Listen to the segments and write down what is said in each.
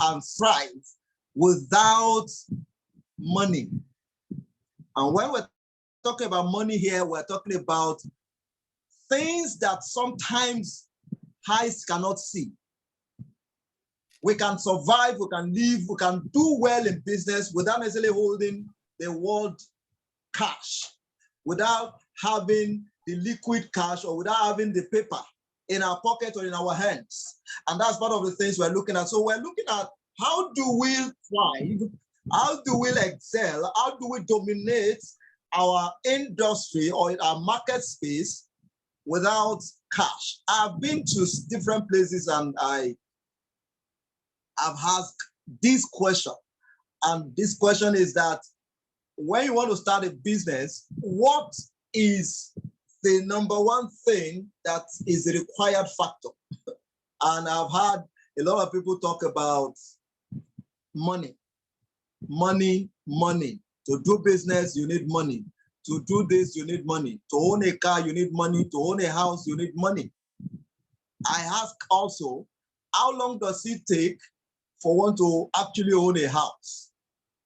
and thrive without money. And when we're talking about money here, we're talking about things that sometimes eyes cannot see. We can survive, we can live, we can do well in business without necessarily holding the word cash, without having the liquid cash, or without having the paper in our pocket or in our hands. And that's part of the things we're looking at. So we're looking at how do we thrive, how do we excel, how do we dominate our industry or in our market space without cash. I've been to different places and I've asked this question. And this question is that when you want to start a business, what is the number one thing that is the required factor? And I've had a lot of people talk about money, money, money. To do business, you need money. To do this, you need money. To own a car, you need money. To own a house, you need money. I ask also, how long does it take for one to actually own a house?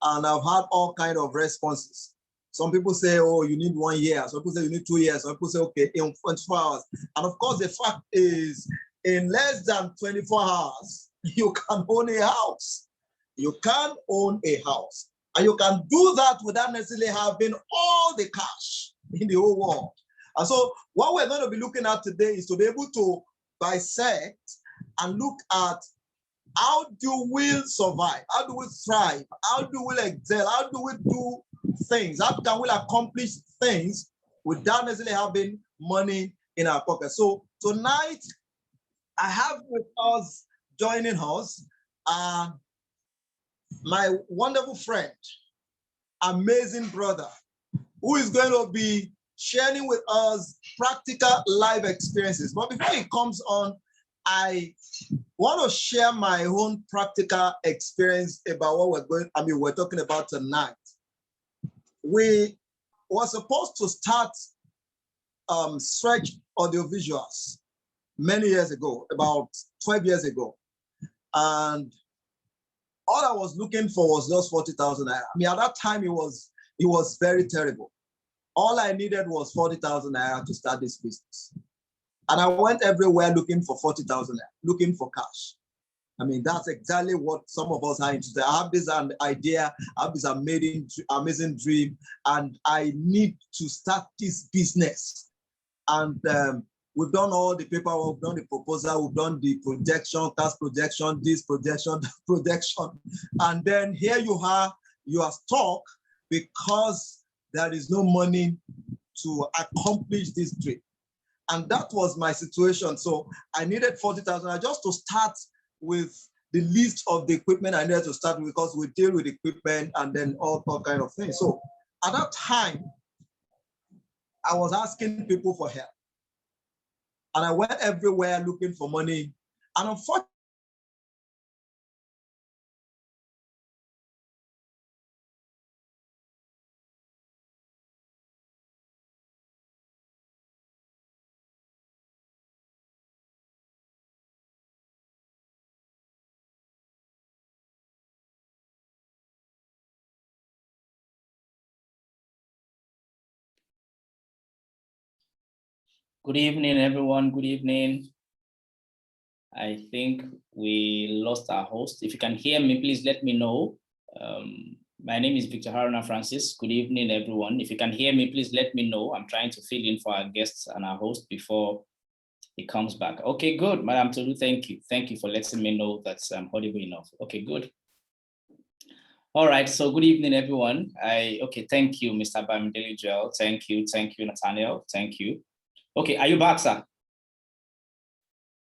And I've had all kinds of responses. Some people say, oh, you need 1 year. Some people say you need 2 years. Some people say, okay, in 24 hours. And of course, the fact is, in less than 24 hours, you can own a house. You can own a house. And you can do that without necessarily having all the cash in the whole world. And so what we're going to be looking at today is to be able to dissect and look at how do we survive? How do we thrive? How do we excel? How do we do things? How can we accomplish things without necessarily having money in our pocket? So tonight, I have with us, joining us, my wonderful friend, amazing brother, who is going to be sharing with us practical life experiences. But before he comes on, I want to share my own practical experience about what we're talking about tonight. We were supposed to start Stretch Audiovisuals many years ago, about 12 years ago. And all I was looking for was just 40,000 naira. I mean, at that time, it was very terrible. All I needed was 40,000 naira to start this business. And I went everywhere looking for 40,000 naira, looking for cash. I mean, that's exactly what some of us are interested in. I have this idea, I have this amazing dream, and I need to start this business. And we've done all the paperwork, we've done the proposal, we've done the projection, tax projection, this projection, that projection. And then here you are stuck because there is no money to accomplish this dream. And that was my situation. So I needed 40,000 just to start with the list of the equipment I needed to start with, because we deal with equipment and then all kind of things. So at that time, I was asking people for help. And I went everywhere looking for money. And unfortunately, Good evening, everyone. Good evening. I think we lost our host. If you can hear me, please let me know. My name is Victor Haruna Francis. Good evening, everyone. If you can hear me, please let me know. I'm trying to fill in for our guests and our host before he comes back. Okay, good. Madam Tolu, thank you. Thank you for letting me know that's audible enough. Okay, good. All right, so good evening, everyone. Thank you, Mr. Bamidele Joel. Thank you, Nathaniel. Thank you. Okay, are you back, sir?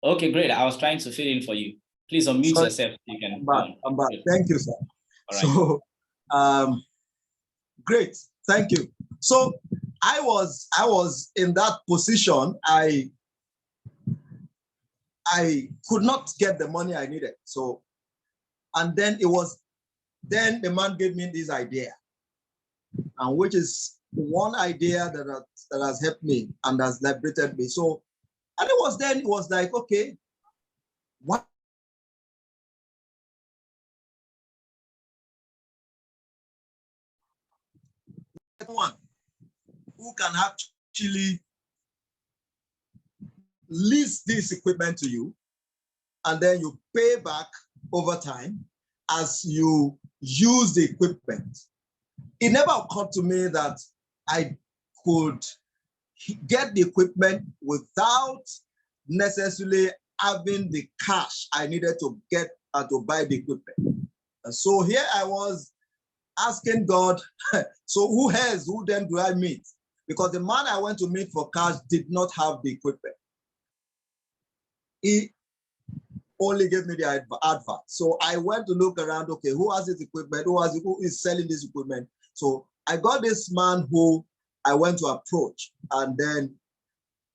Okay, great. I was trying to fill in for you. Please unmute yourself. You can. I'm back. Thank you, sir. All right. So, great. Thank you. So I was in that position. I could not get the money I needed. So, and then the man gave me this idea, and which is one idea that has helped me and has liberated me. So, and it was like, okay, what one who can actually lease this equipment to you, and then you pay back over time as you use the equipment. It never occurred to me that I could get the equipment without necessarily having the cash I needed to get to buy the equipment. And so here I was asking God, so who else, who then do I meet? Because the man I went to meet for cash did not have the equipment. He only gave me the advert. So I went to look around, okay, who has this equipment? Who is selling this equipment? So I got this man who I went to approach. And then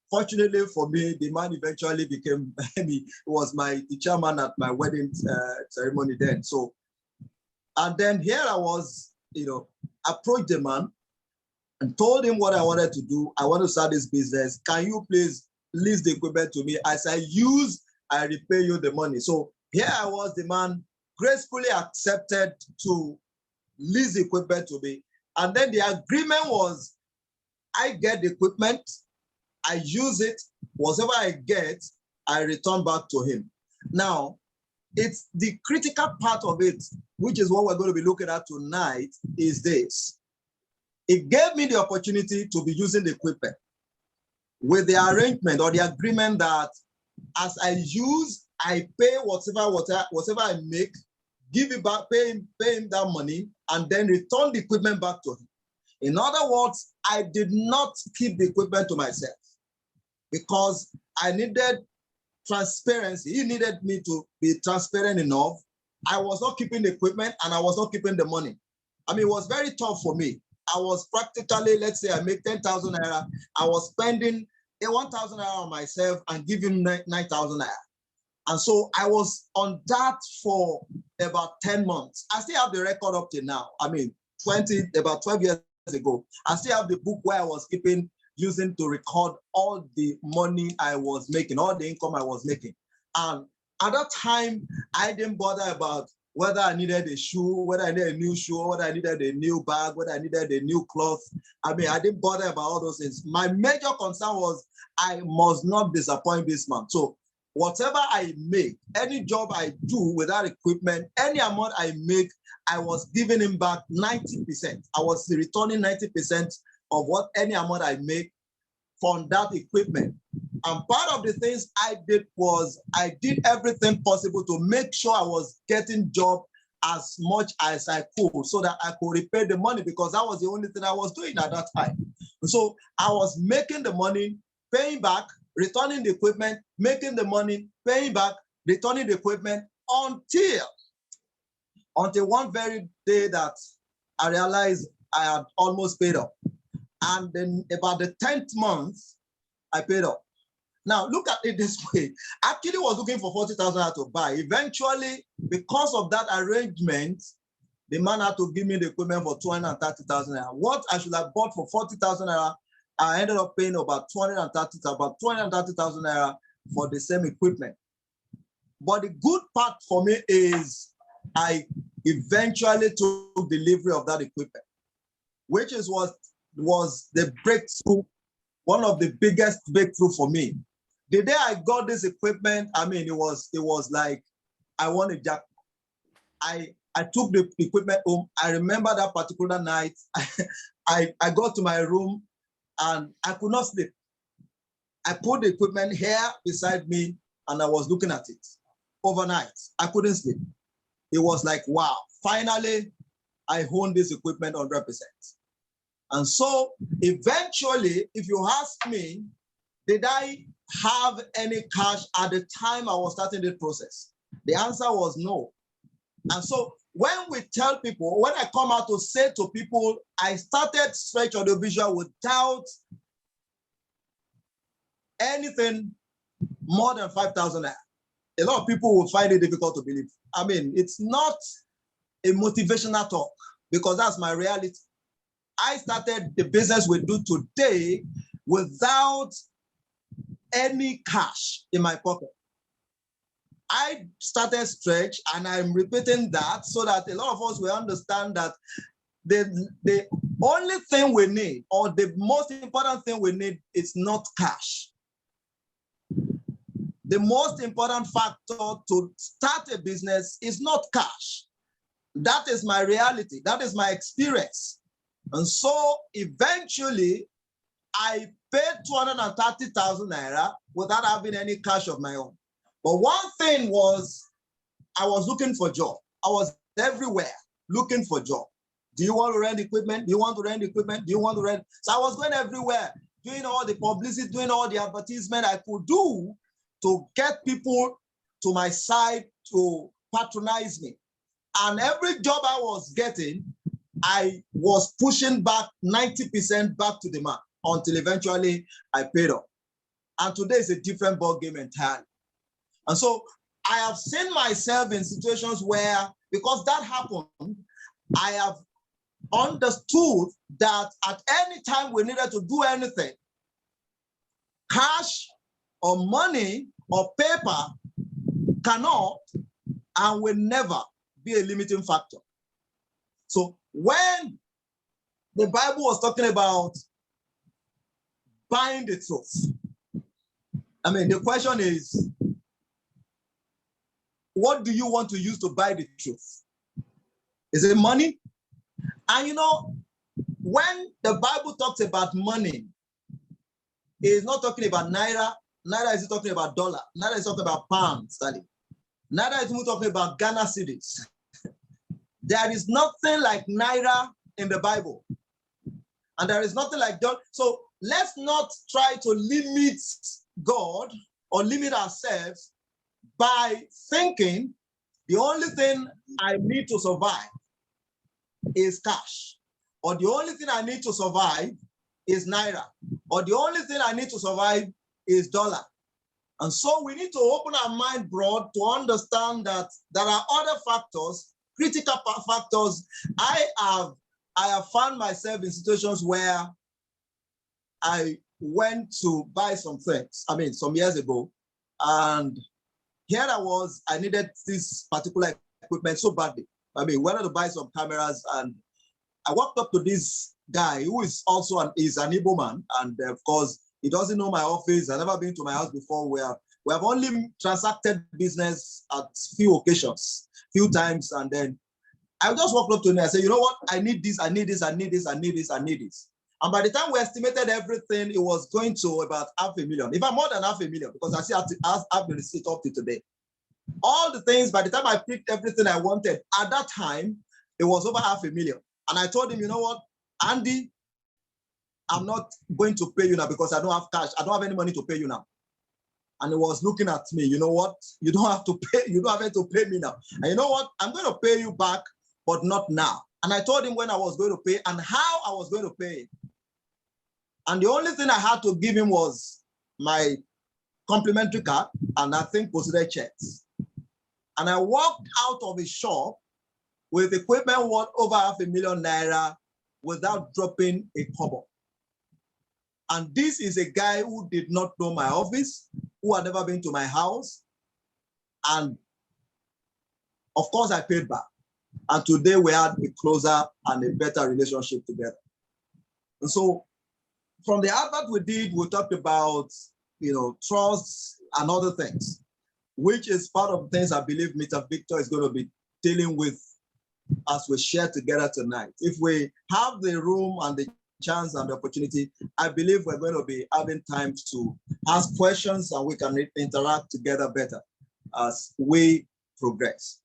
fortunately for me, the man eventually became, he was the chairman at my wedding ceremony then. So, and then here I was, approached the man and told him what I wanted to do. I want to start this business. Can you please lease the equipment to me? As I use, I repay you the money. So here I was, the man gracefully accepted to lease the equipment to me. And then the agreement was, I get the equipment, I use it, whatever I get, I return back to him. Now, it's the critical part of it, which is what we're going to be looking at tonight, is this. It gave me the opportunity to be using the equipment with the arrangement or the agreement that as I use, I pay whatever I make, give it back, pay him that money, and then return the equipment back to him. In other words, I did not keep the equipment to myself because I needed transparency. He needed me to be transparent enough. I was not keeping the equipment and I was not keeping the money. I mean, it was very tough for me. I was practically, let's say I make 10,000 naira. I was spending 1,000 naira on myself and giving 9,000 naira. And so I was on that for about 10 months. I still have the record up to now. I mean, about 12 years ago, I still have the book where I was using to record all the money I was making, all the income I was making. And at that time, I didn't bother about whether I needed a shoe, whether I needed a new shoe, whether I needed a new bag, whether I needed a new cloth. I mean, I didn't bother about all those things. My major concern was I must not disappoint this man. So whatever I make, any job I do without equipment, any amount I make, I was giving him back 90%. I was returning 90% of what any amount I make from that equipment. And part of the things I did was I did everything possible to make sure I was getting job as much as I could so that I could repay the money, because that was the only thing I was doing at that time. And so I was making the money, paying back, returning the equipment, making the money, paying back, returning the equipment until one very day that I realized I had almost paid up. And then about the 10th month, I paid up. Now, look at it this way. Actually, was looking for 40,000 to buy. Eventually, because of that arrangement, the man had to give me the equipment for 230,000 naira. What I should have bought for 40,000 naira, I ended up paying about 230,000 naira for the same equipment. But the good part for me is I eventually took delivery of that equipment, which is what was the breakthrough, one of the biggest breakthrough for me. The day I got this equipment, I mean, it was like I won a jackpot. I took the equipment home. I remember that particular night, I got to my room and I could not sleep. I put the equipment here beside me and I was looking at it. Overnight, I couldn't sleep. It was like, wow, finally, I own this equipment 100%. And so eventually, if you ask me, did I have any cash at the time I was starting the process? The answer was no. And so when we tell people, when I come out to say to people, I started Stretch Audiovisual without anything more than 5,000 naira. A lot of people will find it difficult to believe. I mean, it's not a motivational talk because that's my reality. I started the business we do today without any cash in my pocket. I started Stretch, and I'm repeating that so that a lot of us will understand that the only thing we need, or the most important thing we need, is not cash. The most important factor to start a business is not cash. That is my reality. That is my experience. And so eventually, I paid 230,000 naira without having any cash of my own. But one thing was, I was looking for job. I was everywhere looking for job. Do you want to rent equipment? Do you want to rent equipment? Do you want to rent? So I was going everywhere, doing all the publicity, doing all the advertisement I could do to get people to my side to patronize me. And every job I was getting, I was pushing back 90% back to the man until eventually I paid off. And today is a different ballgame entirely. And so I have seen myself in situations where, because that happened, I have understood that at any time we needed to do anything, cash or money or paper cannot and will never be a limiting factor. So when the Bible was talking about buying the truth, I mean, the question is, what do you want to use to buy the truth? Is it money? And you know, when the Bible talks about money, it's not talking about naira, neither is it talking about dollar, neither is it talking about pounds, neither is it talking about Ghana cedis. There is nothing like naira in the Bible. And there is nothing like dollar. So let's not try to limit God or limit ourselves by thinking the only thing I need to survive is cash, or the only thing I need to survive is naira, or the only thing I need to survive is dollar. And so we need to open our mind broad to understand that there are other factors, critical factors. I have found myself in situations where I went to buy some things, I mean, some years ago, and here I needed this particular equipment so badly. I mean, wanted to buy some cameras, and I walked up to this guy who is also an Igbo man, and of course, he doesn't know my office. I've never been to my house before. We have only transacted business at few occasions, few times, and then I just walked up to him and I said, you know what? I need this, I need this, I need this, I need this, I need this. And by the time we estimated everything, it was going to about 500,000, if I'm more than 500,000, because I see I've been received up to today. All the things, by the time I picked everything I wanted, at that time, it was over 500,000. And I told him, you know what, Andy, I'm not going to pay you now because I don't have cash. I don't have any money to pay you now. And he was looking at me, you know what, you don't have to pay, you don't have to pay me now. And you know what, I'm going to pay you back, but not now. And I told him when I was going to pay and how I was going to pay. And the only thing I had to give him was my complimentary card and I think posted checks. And I walked out of his shop with equipment worth over 500,000 naira without dropping a kobo. And this is a guy who did not know my office, who had never been to my house. And of course, I paid back. And today we had a closer and a better relationship together. And so from the advert we did, we talked about, you know, trust and other things, which is part of the things I believe Mr. Victor is going to be dealing with as we share together tonight. If we have the room and the chance and the opportunity, I believe we're going to be having time to ask questions and we can interact together better as we progress.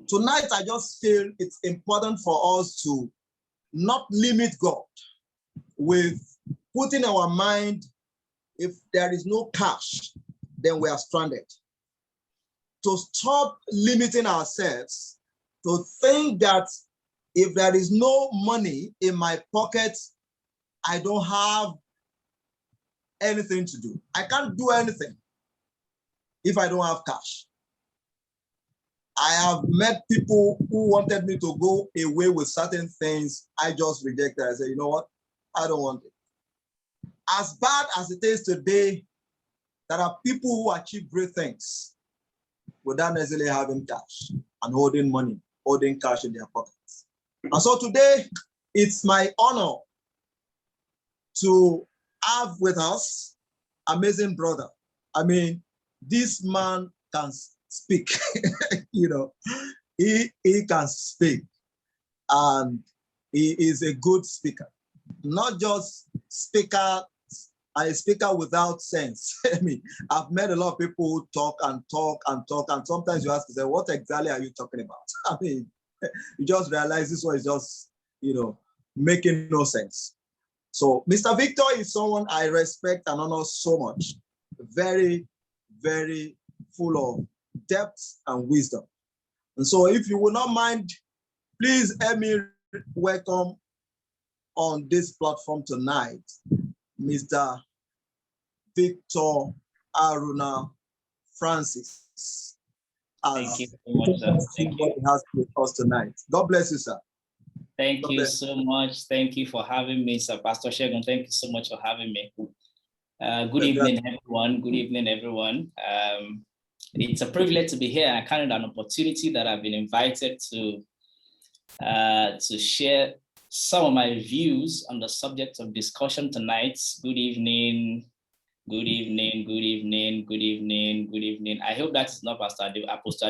Tonight, I just feel it's important for us to not limit God with putting our mind, if there is no cash, then we are stranded. To stop limiting ourselves, to think that if there is no money in my pocket, I don't have anything to do. I can't do anything if I don't have cash. I have met people who wanted me to go away with certain things. I just rejected. I said, you know what? I don't want it. As bad as it is today, there are people who achieve great things without necessarily having cash and holding money, holding cash in their pockets. And so today, It's my honor to have with us amazing brother. I mean, this man can speak, you know, he can speak, and he is a good speaker, not just speaker, a speaker without sense. I mean, I've met a lot of people who talk and talk and talk, and sometimes you ask yourself, what exactly are you talking about? I mean, you just realize this one is just, making no sense. So Mr. Victor is someone I respect and honor so much. Very, very full of depth and wisdom. And so if you will not mind, please help me welcome on this platform tonight, Mr. Victor Haruna Francis. Thank you so much, sir. Thank you. He has with us tonight. God bless you, sir. Thank you so much. Thank you for having me, sir. Pastor Shegun, thank you so much for having me. Good evening, everyone. Good evening, everyone. It's a privilege to be here. I count it an opportunity that I've been invited to share some of my views on the subject of discussion tonight. Good evening. Good evening, good evening, good evening, good evening. I hope that is not Apostle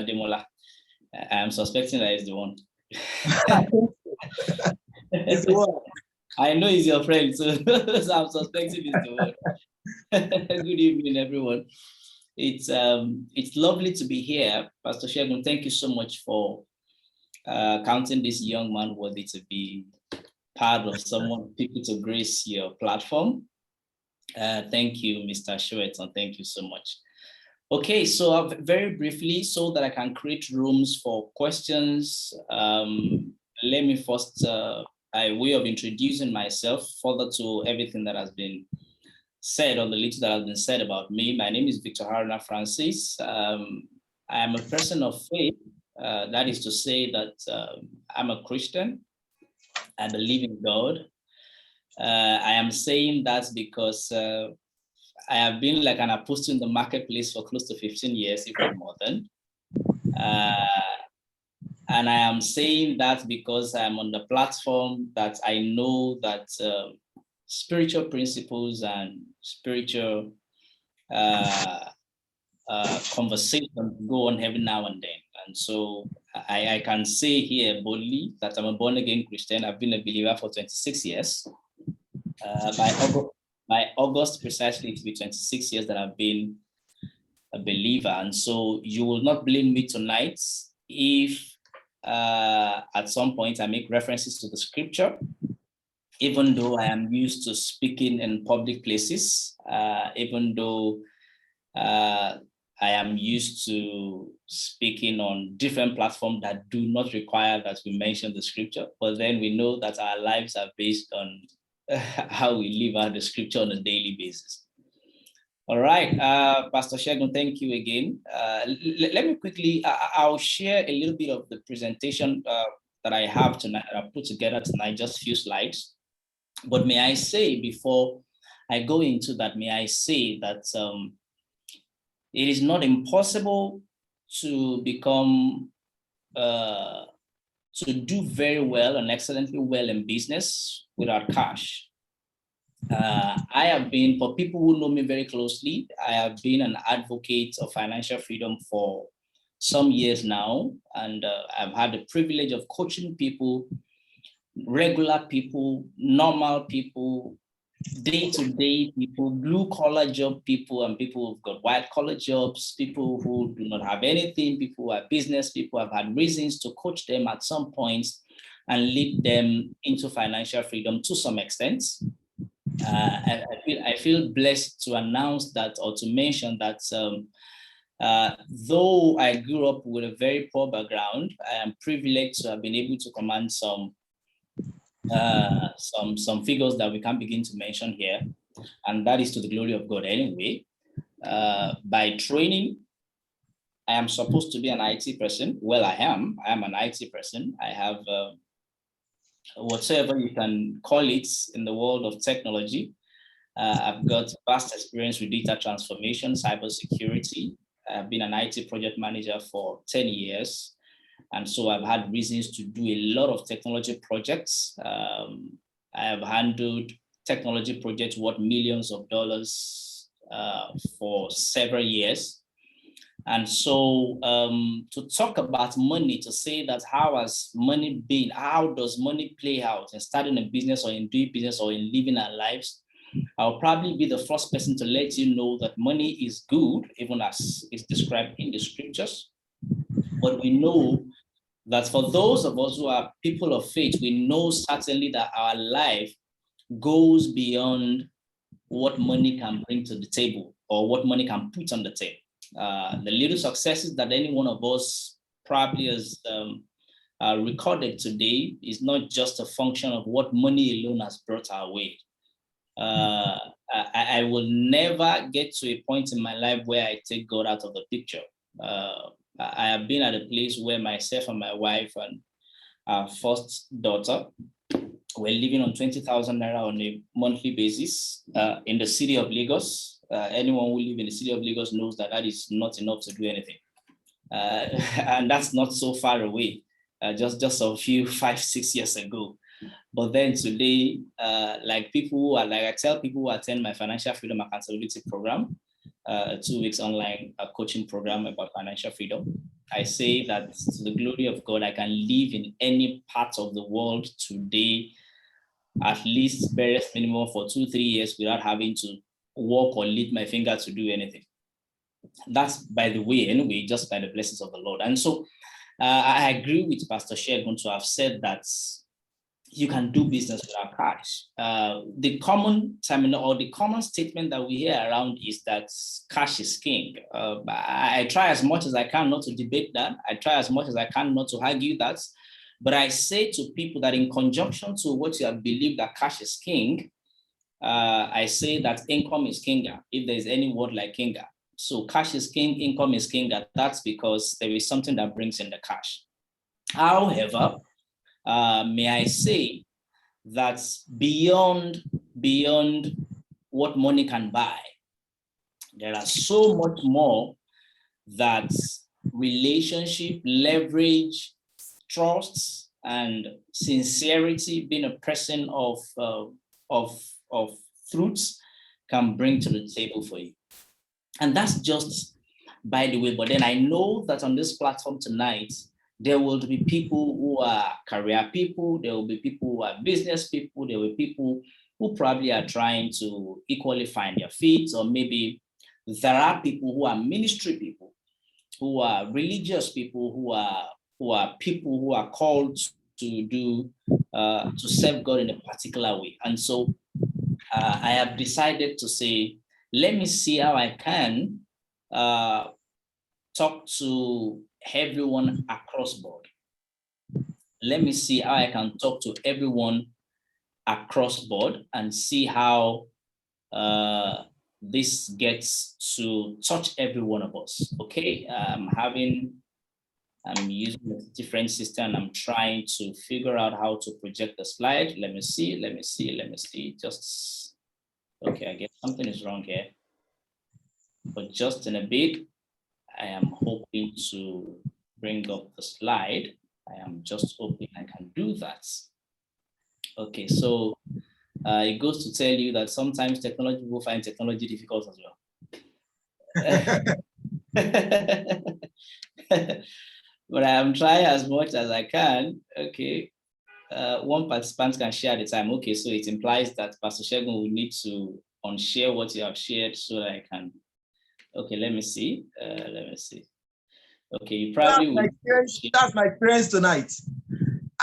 Ademola. I'm suspecting that is the one. It's the one. I know he's your friend, so I'm suspecting it's the one. Good evening, everyone. It's lovely to be here. Pastor Shegun, thank you so much for counting this young man worthy to be part of someone, people to grace your platform. Thank you, Mr. Shoeton. Thank you so much. Okay, so very briefly, so that I can create rooms for questions, let me first, by way of introducing myself further to everything that has been said, or the little that has been said about me. My name is Victor Haruna Francis. I am a person of faith. That is to say that I'm a Christian. I believe in God. I am saying that because I have been like an apostle in the marketplace for close to 15 years, if not more than. And I am saying that because I'm on the platform that I know that spiritual principles and spiritual conversations go on every now and then. And so I can say here boldly that I'm a born-again Christian. I've been a believer for 26 years. By August precisely, it will be 26 years that I've been a believer. And so you will not blame me tonight if at some point I make references to the scripture, even though I am used to speaking in public places, even though I am used to speaking on different platforms that do not require that we mention the scripture, but then we know that our lives are based on how we live out the scripture on a daily basis. All right, Pastor Shegun, thank you again. Let me quickly, I'll share a little bit of the presentation that I have tonight, I put together tonight, just a few slides. But may I say, before I go into that, may I say that it is not impossible to become, to do very well and excellently well in business without cash. I have been, for people who know me very closely, I have been an advocate of financial freedom for some years now, and I've had the privilege of coaching people, regular people, normal people, day-to-day people, blue-collar job people, and people who've got white-collar jobs, people who do not have anything, people who are business people. Have had reasons to coach them at some points and lead them into financial freedom to some extent. I feel blessed to announce that, or to mention that though I grew up with a very poor background, I am privileged to have been able to command some figures that we can begin to mention here, and that is to the glory of God anyway. By training, I am supposed to be an IT person. Well, I am an IT person. I have whatever you can call it in the world of technology. I've got vast experience with data transformation, cybersecurity. I've been an IT project manager for 10 years. And so I've had reasons to do a lot of technology projects. I have handled technology projects worth millions of dollars for several years. And so to talk about money, to say that how has money been, how does money play out in starting a business or in doing business or in living our lives, I'll probably be the first person to let you know that money is good, even as it's described in the scriptures. But we know that for those of us who are people of faith, we know certainly that our life goes beyond what money can bring to the table or what money can put on the table. The little successes that any one of us probably has recorded today is not just a function of what money alone has brought our way. I will never get to a point in my life where I take God out of the picture. I have been at a place where myself and my wife and our first daughter were living on 20,000 naira on a monthly basis in the city of Lagos. Anyone who lives in the city of Lagos knows that that is not enough to do anything. And that's not so far away, just a few 5-6 years ago. But then today, like people who are, like I tell people who attend my Financial Freedom Accountability Program, 2 weeks online coaching program about financial freedom, I say that to the glory of God, I can live in any part of the world today, at least barest minimum for 2-3 years without having to walk or lift my finger to do anything. That's, by the way, anyway, just by the blessings of the Lord. And so I agree with Pastor Shegun to have said that you can do business without cash. The common terminal or the common statement that we hear around is that cash is king. I try as much as I can not to debate that. I try as much as I can not to argue that. But I say to people that in conjunction to what you have believed that cash is king, I say that income is kinga, if there's any word like kinga. So cash is king, income is kinga. That's because there is something that brings in the cash. However, may I say that beyond what money can buy, there are so much more that relationship, leverage, trust, and sincerity, being a person of fruits, can bring to the table for you. And that's just by the way. But then I know that on this platform tonight, there will be people who are career people, there will be people who are business people, there will be people who probably are trying to equally find their feet, or maybe there are people who are ministry people, who are religious people, who are people who are called to do, to serve God in a particular way. And so I have decided to say, let me see how I can talk to everyone across board. Let me see how I can talk to everyone across board and see how this gets to touch every one of us. Okay, I'm using a different system and I'm trying to figure out how to project the slide. Let me see. Just, okay, I guess something is wrong here. But just in a bit, I am hoping to bring up the slide. I am just hoping I can do that. Okay, so it goes to tell you that sometimes technology will find technology difficult as well. But I am trying as much as I can. Okay, one participant can share at a time. Okay, so it implies that Pastor Shegun will need to unshare what you have shared so that I can. Okay, let me see. Okay, you probably that's my experience tonight.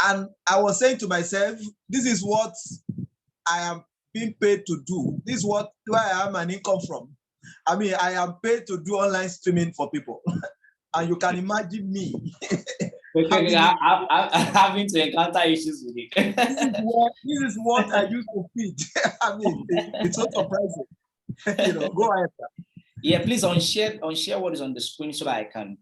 And I was saying to myself, this is what I am being paid to do. This is where I am an income from. I mean, I am paid to do online streaming for people. And you can imagine me. having to encounter issues with it. This is what I used to feed. I mean, it's so surprising. Go ahead. Yeah, please unshare what is on the screen so that I can.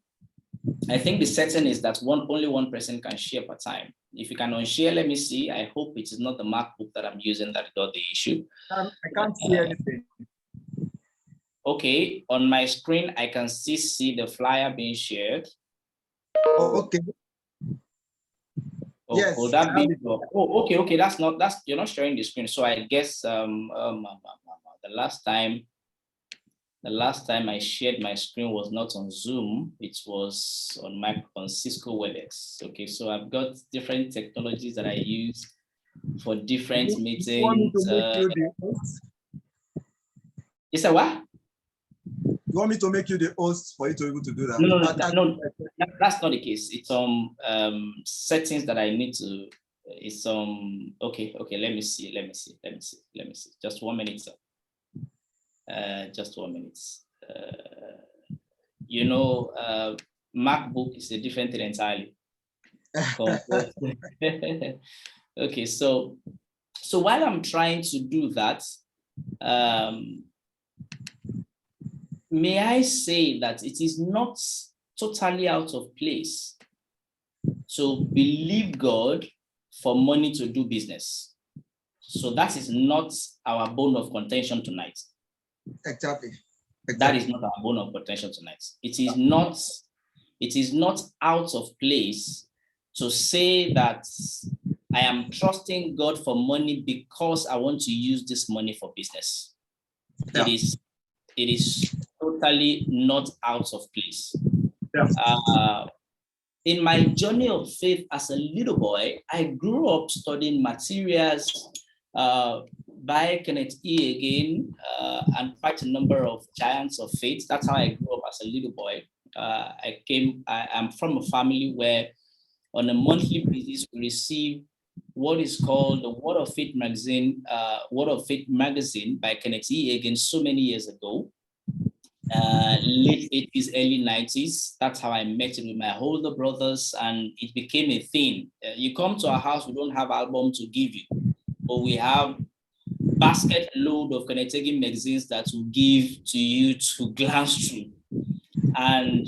I think the setting is that only one person can share per time. If you can unshare, let me see. I hope it is not the MacBook that I'm using that got the issue. I can't see anything. Okay, on my screen, I can see the flyer being shared. Okay. Yes, could that be? Oh, okay. You're not sharing the screen. So I guess the last time I shared my screen was not on Zoom. It was on Cisco WebEx. Okay, so I've got different technologies that I use for different meetings. You want me to make you the host? You said what? You want me to make you the host for you to be able to do that? No, that's not the case. It's settings that I need to. It's okay. Let me see. Just 1 minute, sir. Just 1 minute. MacBook is a different thing entirely. Okay, so while I'm trying to do that, may I say that it is not totally out of place to believe God for money to do business. So that is not our bone of contention tonight. Exactly. That is not our bone of contention tonight. It is not out of place to say that I am trusting God for money because I want to use this money for business. Yeah. It is totally not out of place. Yeah. In my journey of faith as a little boy, I grew up studying materials by Kenneth E. Hagin and quite a number of giants of faith. That's how I grew up as a little boy. I'm from a family where on a monthly basis, we receive what is called the Word of Faith magazine, by Kenneth E. Hagin so many years ago. Late 80s, early 90s. That's how I met it with my older brothers, and it became a thing. You come to our house, we don't have album to give you, but we have basket load of Kenneth Hagin magazines that we give to you to glance through. And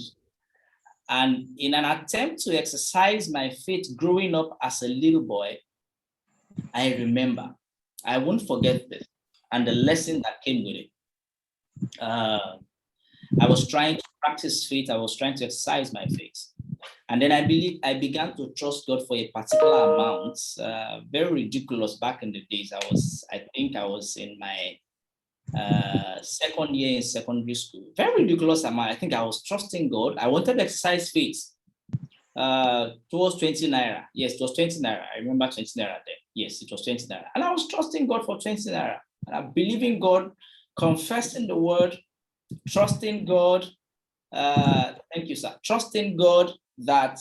in an attempt to exercise my faith growing up as a little boy, I remember, I won't forget this, and the lesson that came with it. I was trying to practice faith. I was trying to exercise my faith. And then I began to trust God for a particular amount. Very ridiculous back in the days. I think I was in my second year in secondary school. Very ridiculous amount. I think I was trusting God. I wanted to exercise faith. Towards 20 naira. Yes, it was 20 naira. I remember 20 naira then. Yes, it was 20 naira. And I was trusting God for 20 naira. And I believe in God, confessing the word, trusting God, thank you, sir. Trusting God that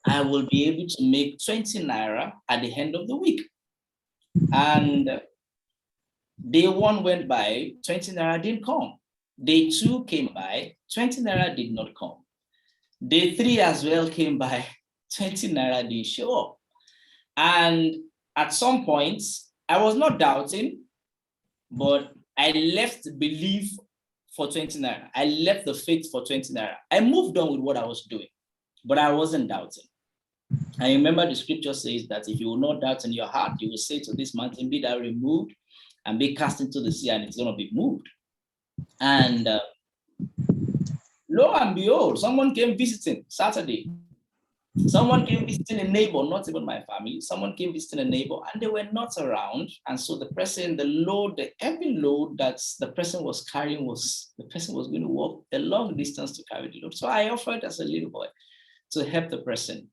I will be able to make 20 naira at the end of the week. And day one went by, 20 naira didn't come. Day two came by, 20 naira did not come. Day three as well came by, 20 naira didn't show up. And at some point, I was not doubting, but I left belief for 20 naira. I left the faith for 20 naira. I moved on with what I was doing, but I wasn't doubting. I remember the scripture says that if you will not doubt in your heart, you will say to this mountain, be thou removed and be cast into the sea, and it's going to be moved. And lo and behold, someone came visiting Saturday. Someone came visiting a neighbor, not even my family. Someone came visiting a neighbor and they were not around. And so the heavy load that the person was carrying the person was going to walk a long distance to carry the load. So I offered as a little boy to help the person.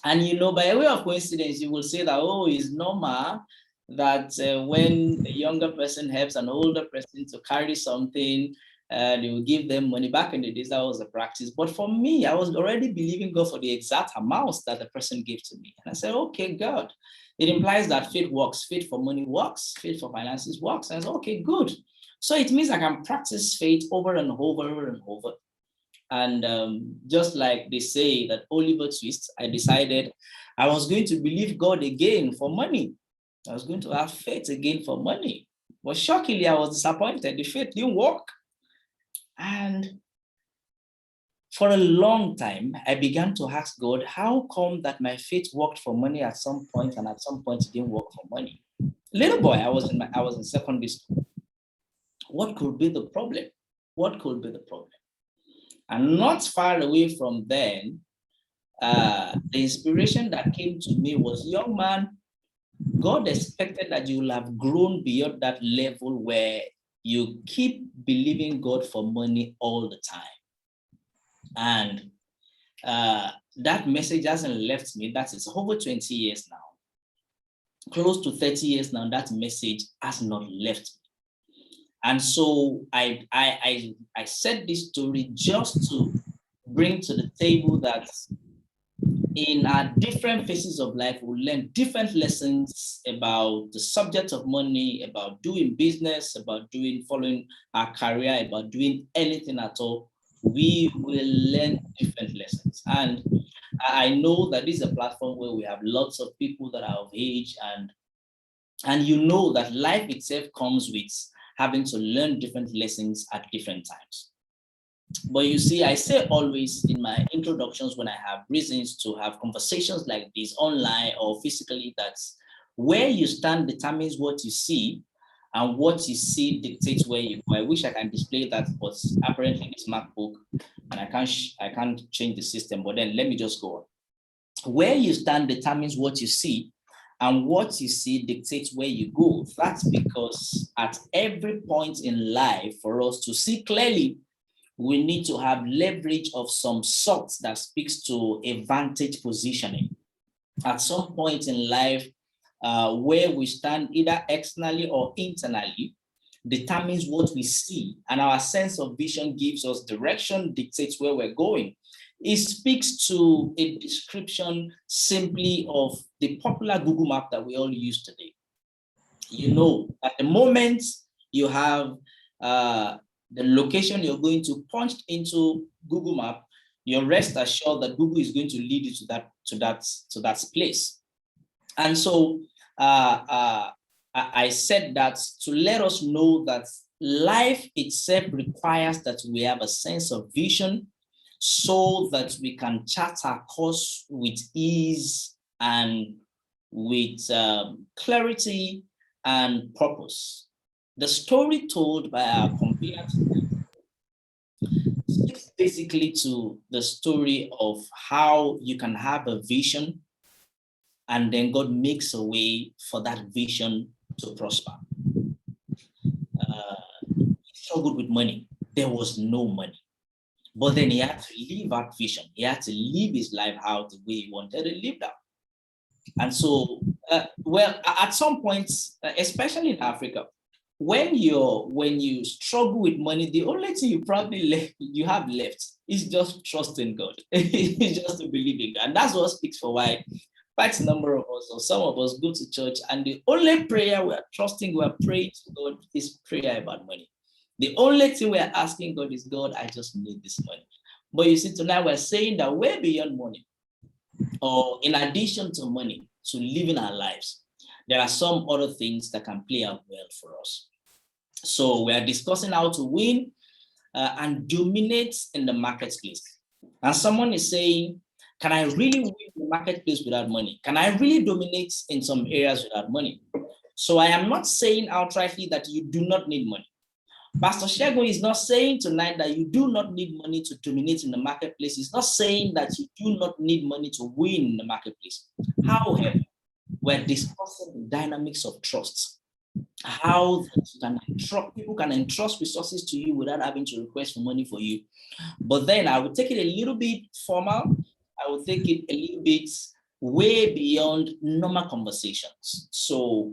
And by a way of coincidence, you will say that, oh, it's normal that when a younger person helps an older person to carry something, they will give them money. Back in the days, that was a practice. But for me, I was already believing God for the exact amounts that the person gave to me. And I said, okay, God, it implies that faith works. Faith for money works. Faith for finances works. And I said, okay, good. So it means I can practice faith over and over and over. And just like they say that Oliver Twist, I decided I was going to believe God again for money. I was going to have faith again for money. But shockingly, I was disappointed. The faith didn't work. And for a long time, I began to ask God, how come that my faith worked for money at some point and at some point it didn't work for money? Little boy, I was in secondary school. What could be the problem? What could be the problem? And not far away from then, the inspiration that came to me was, young man, God expected that you will have grown beyond that level where you keep believing God for money all the time. And that message hasn't left me. That is over 20 years now. Close to 30 years now, that message has not left me. And so I said this story just to bring to the table that in our different phases of life, we learn different lessons about the subject of money, about doing business, about following our career, about doing anything at all. We will learn different lessons. And I know that this is a platform where we have lots of people that are of age, and you know that life itself comes with having to learn different lessons at different times. But you see, I say always in my introductions when I have reasons to have conversations like this online or physically, that where you stand determines what you see, and what you see dictates where you go. I wish I can display that, but apparently it's MacBook and I can't change the system, but then let me just go on. Where you stand determines what you see, and what you see dictates where you go. That's because at every point in life, for us to see clearly, we need to have leverage of some sort that speaks to a vantage positioning. At some point in life, where we stand either externally or internally determines what we see, and our sense of vision gives us direction, dictates where we're going. It speaks to a description simply of the popular Google map that we all use today. You know, at the moment you have the location you're going to punch into Google Map, you're rest assured that Google is going to lead you to that place. And so I said that to let us know that life itself requires that we have a sense of vision, so that we can chart our course with ease and with clarity and purpose. The story told by our companion speaks basically to the story of how you can have a vision and then God makes a way for that vision to prosper. He struggled with money. There was no money. But then he had to live that vision. He had to live his life out the way he wanted to live that. And so, well, at some points, especially in Africa, when you struggle with money, the only thing you have left is just trusting God. It's just to believe in God. And that's what speaks for why quite a number of us, or some of us, go to church, and the only prayer we are trusting, we are praying to God, is prayer about money. The only thing we are asking God is, God, I just need this money. But you see, tonight we're saying that we're beyond money, or in addition to money, to living our lives, there are some other things that can play out well for us. So we are discussing how to win and dominate in the marketplace. And someone is saying, can I really win the marketplace without money? Can I really dominate in some areas without money? So I am not saying outrightly that you do not need money. Pastor Segun is not saying tonight that you do not need money to dominate in the marketplace. He's not saying that you do not need money to win in the marketplace. However, we're discussing the dynamics of trust. How people can entrust resources to you without having to request for money for you. But then I would take it a little bit formal. I would take it a little bit way beyond normal conversations. So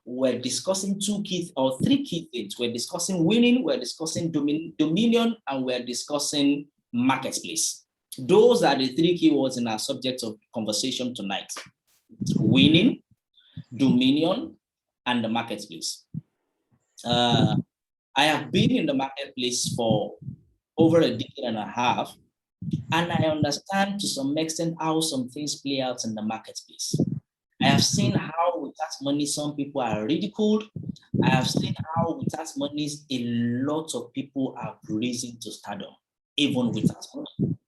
we're discussing three key things. We're discussing winning, we're discussing dominion, and we're discussing marketplace. Those are the three keywords in our subject of conversation tonight: winning, dominion, and the marketplace. I have been in the marketplace for over a decade and a half, and I understand to some extent how some things play out in the marketplace. I have seen how without money, some people are ridiculed. I have seen how without money, a lot of people have risen to stardom, even without money.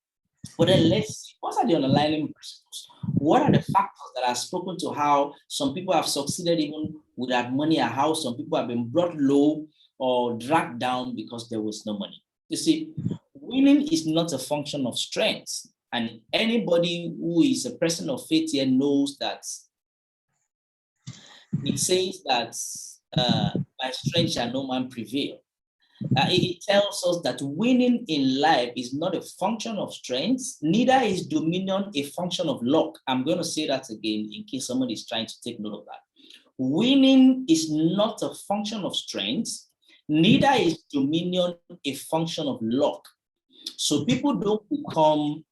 But then let's see, what are the underlying principles? What are the factors that are spoken to how some people have succeeded even without money, and how some people have been brought low or dragged down because there was no money? You see, winning is not a function of strength. And anybody who is a person of faith here knows that it says that by strength shall no man prevail. It tells us that winning in life is not a function of strength, neither is dominion a function of luck. I'm going to say that again in case somebody is trying to take note of that. Winning is not a function of strength, neither is dominion a function of luck. So people don't become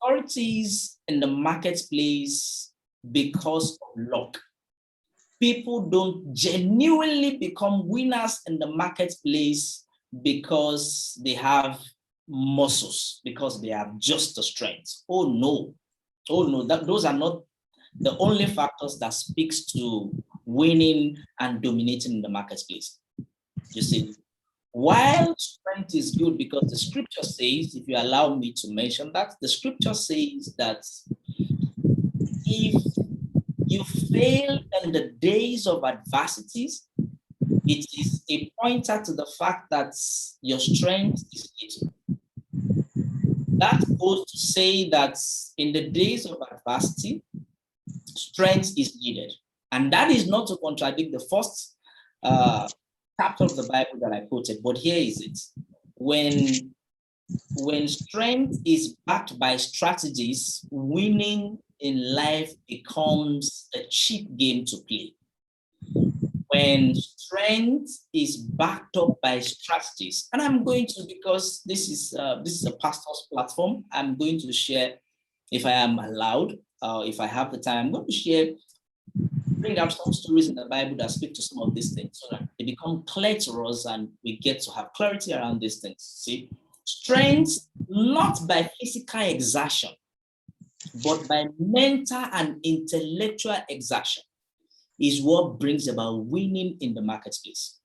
authorities in the marketplace because of luck. People don't genuinely become winners in the marketplace because they have muscles, because they have just the strength. Oh no, those are not the only factors that speaks to winning and dominating in the marketplace. You see, while strength is good, because the scripture says, if you allow me to mention that, the scripture says that if you fail in the days of adversities, it is a pointer to the fact that your strength is little. That goes to say that in the days of adversity, strength is needed. And that is not to contradict the first chapter of the Bible that I quoted, but here is it. When strength is backed by strategies, winning in life becomes a cheap game to play. When strength is backed up by strategies, and I'm going to, because this is a pastor's platform, I'm going to share, if I am allowed, if I have the time, I'm going to bring out some stories in the Bible that speak to some of these things so that they become clear to us and we get to have clarity around these things. See, strength not by physical exertion, but by mental and intellectual exertion is what brings about winning in the marketplace.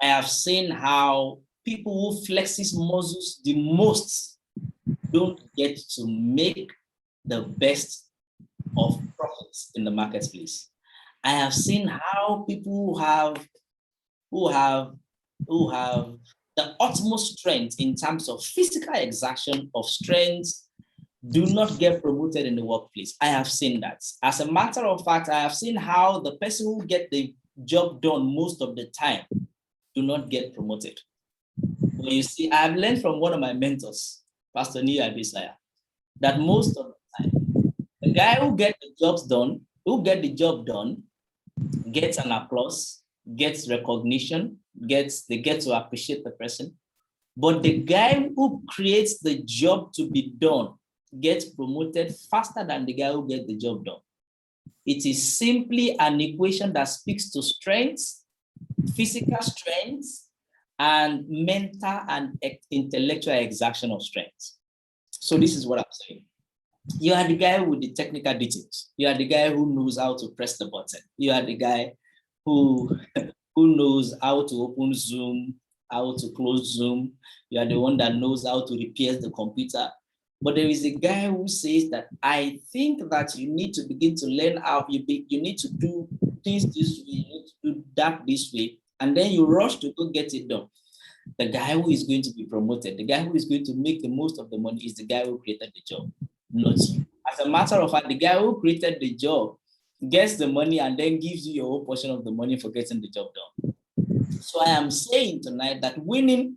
I have seen how people who flexes muscles the most don't get to make the best of profits in the marketplace. I have seen how people who have the utmost strength in terms of physical exertion of strength do not get promoted in the workplace. I have seen that. As a matter of fact, I have seen how the person who get the job done most of the time do not get promoted. But you see, I've learned from one of my mentors, Pastor Nia Bisaya, that most of the time, the guy who get the job done, gets an applause, gets recognition, they get to appreciate the person. But the guy who creates the job to be done gets promoted faster than the guy who gets the job done. It is simply an equation that speaks to strength, physical strength, and mental and intellectual exertion of strength. So this is what I'm saying. You are the guy with the technical details. You are the guy who knows how to press the button. You are the guy who knows how to open Zoom, how to close Zoom. You are the one that knows how to repair the computer. But there is a guy who says that I think that you need to begin to learn how you need to do things this way, you need to do that this way, and then you rush to go get it done. The guy who is going to be promoted, the guy who is going to make the most of the money is the guy who created the job, not you. As a matter of fact, the guy who created the job gets the money and then gives you your own portion of the money for getting the job done. So I am saying tonight that winning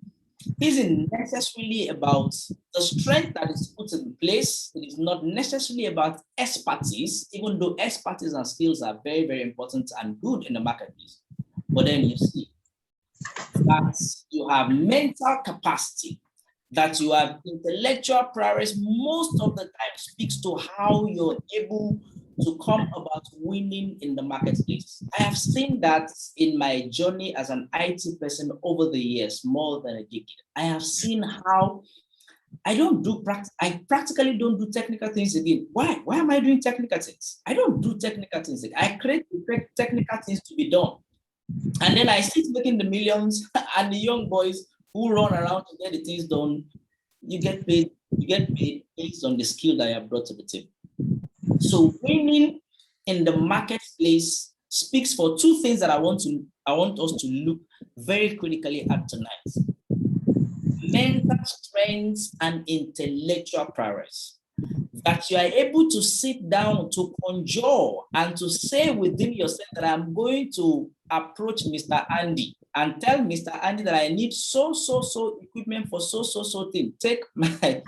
isn't necessarily about the strength that is put in place. It is not necessarily about expertise, even though expertise and skills are very, very important and good in the marketplace. But then you see that you have mental capacity, that you have intellectual prowess, most of the time speaks to how you're able to come about winning in the marketplace. I have seen that in my journey as an IT person over the years, more than a decade. I have seen how I practically don't do technical things again. Why? Why am I doing technical things? I don't do technical things again. I create technical things to be done. And then I sit making the millions, and the young boys who run around to get the things done, you get paid based on the skill that you have brought to the table. So winning in the marketplace speaks for two things that I want us to look very critically at tonight. mental strength, and intellectual prowess. That you are able to sit down, to conjure, and to say within yourself that I'm going to approach Mr. Andy and tell Mr. Andy that I need so equipment for so thing. Take my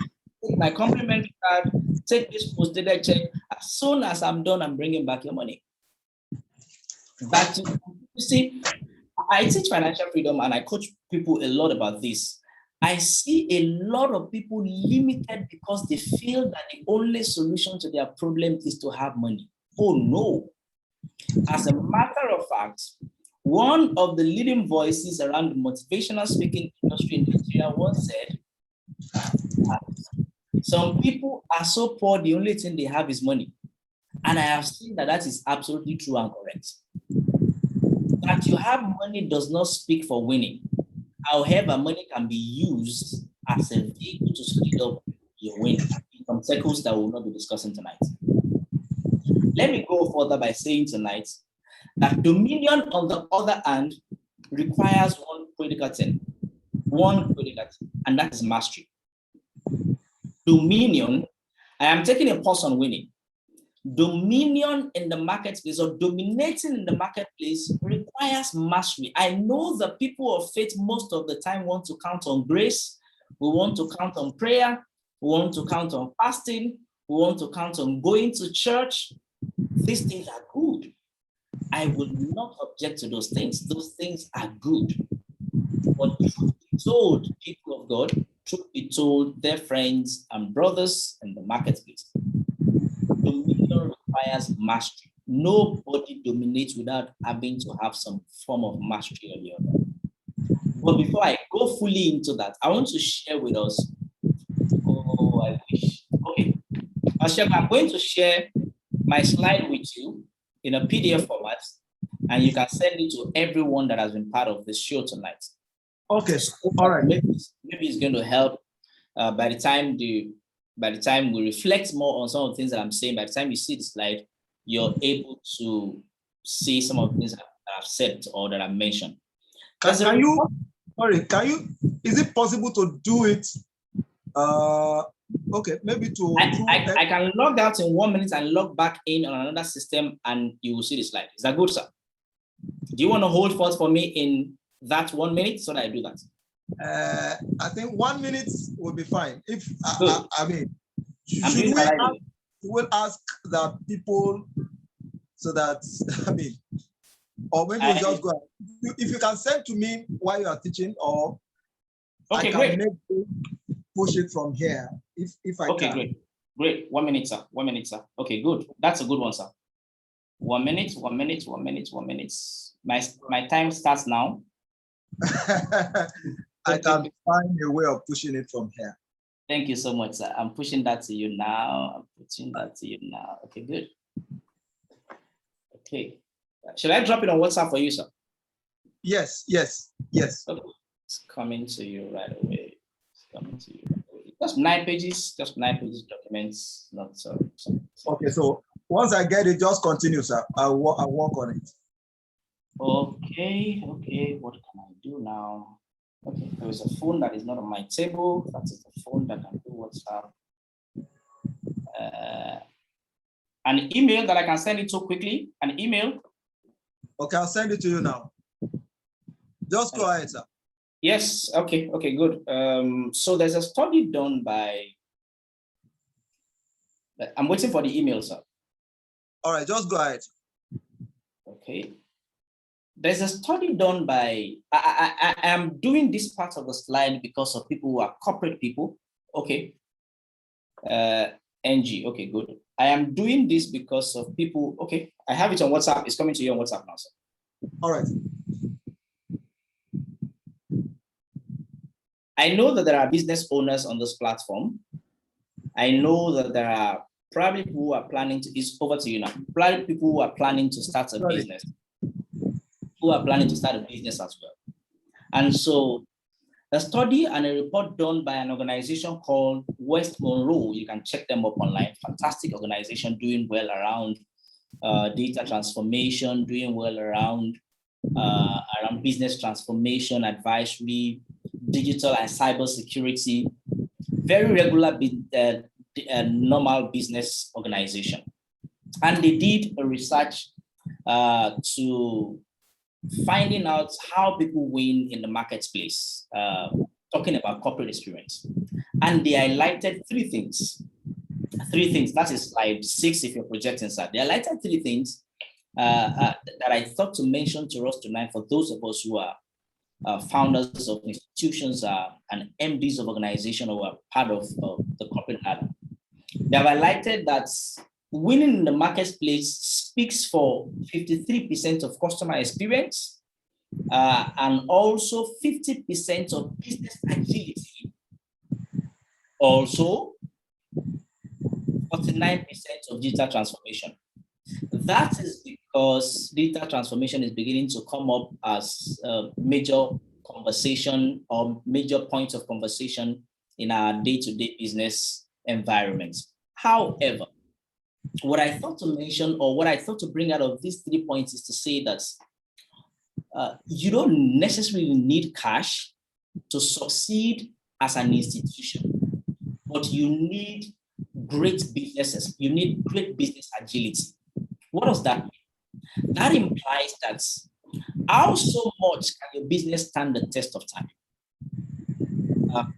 complimentary card, take this post-dated check. As soon as I'm done, I'm bringing back your money. But you see, I teach financial freedom and I coach people a lot about this. I see a lot of people limited because they feel that the only solution to their problem is to have money. Oh no. As a matter of fact, one of the leading voices around the motivational speaking industry in Nigeria once said, some people are so poor, the only thing they have is money. And I have seen that that is absolutely true and correct. That you have money does not speak for winning. However, money can be used as a vehicle to speed up your win in some circles that we'll not be discussing tonight. Let me go further by saying tonight that dominion, on the other hand, requires one critical thing, and that is mastery. Dominion, I am taking a pause on winning. Dominion in the marketplace or dominating in the marketplace requires mastery. I know the people of faith most of the time want to count on grace. We want to count on prayer. We want to count on fasting. We want to count on going to church. These things are good. I would not object to those things. Those things are good. But truth be told, people of God, truth be told, their friends and brothers in the marketplace, dominion requires mastery. Nobody dominates without having to have some form of mastery or the other. But before I go fully into that, I want to share with us. Oh, I wish. Okay. I'm going to share my slide with you in a PDF format, and you can send it to everyone that has been part of this show tonight. Okay. All right. Maybe it's going to help by the time we reflect more on some of the things that I'm saying. By the time you see the slide, you're able to see some of the things that I've said or that I mentioned. Is it possible to do it? Okay, maybe to. I can log out in 1 minute and log back in on another system, and you will see the slide. Is that good, sir? Do you want to hold forth for me in that 1 minute so that I do that? I think 1 minute will be fine. If I mean, we'll ask the people so that or maybe we'll just go ahead. If you can send to me while you are teaching, or okay, I can maybe push it from here if I can. Okay, great. 1 minute, sir. 1 minute, sir. Okay, good. That's a good one, sir. 1 minute. My time starts now. I can find a way of pushing it from here. Thank you so much, sir. I'm pushing that to you now. Okay, good. Okay. Should I drop it on WhatsApp for you, sir? Yes. Okay. It's coming to you right away. Just 9 pages documents, not so. Okay, so once I get it, just continue, sir. I'll work on it. Okay, what can I do now? Okay, there is a phone that is not on my table. That is the phone that can do WhatsApp. An email that I can send it to quickly. An email. Okay, I'll send it to you now. Just go ahead, sir. Yes, okay, good. So there's a study done by, I'm waiting for the email, sir. All right, just go ahead. Okay. There's a study done by, I am doing this part of the slide because of people who are corporate people. Okay. NG, okay, good. I am doing this because of people, okay. I have it on WhatsApp. It's coming to you on WhatsApp now, sir. All right. I know that there are business owners on this platform. I know that there are probably people who are planning to, it's over to you now. Probably people who are planning to start a business. Who are planning to start a business as well. And so a study and a report done by an organization called West Monroe, you can check them up online, fantastic organization doing well around data transformation, doing well around business transformation, advisory, digital and cyber security, very regular, normal business organization. And they did a research to finding out how people win in the marketplace, talking about corporate experience. And they highlighted three things. That is slide 6 if you're projecting, sir. They highlighted three things that I thought to mention to us tonight for those of us who are founders of institutions and MDs of organizations who are part of the corporate ladder. They have highlighted that winning in the marketplace speaks for 53% of customer experience and also 50% of business agility. Also, 49% of digital transformation. That is because digital transformation is beginning to come up as a major conversation or major point of conversation in our day-to-day business environments. However, what I thought to mention or what I thought to bring out of these 3 points is to say that you don't necessarily need cash to succeed as an institution, but you need great businesses. You need great business agility. What does that mean? That implies that how so much can your business stand the test of time?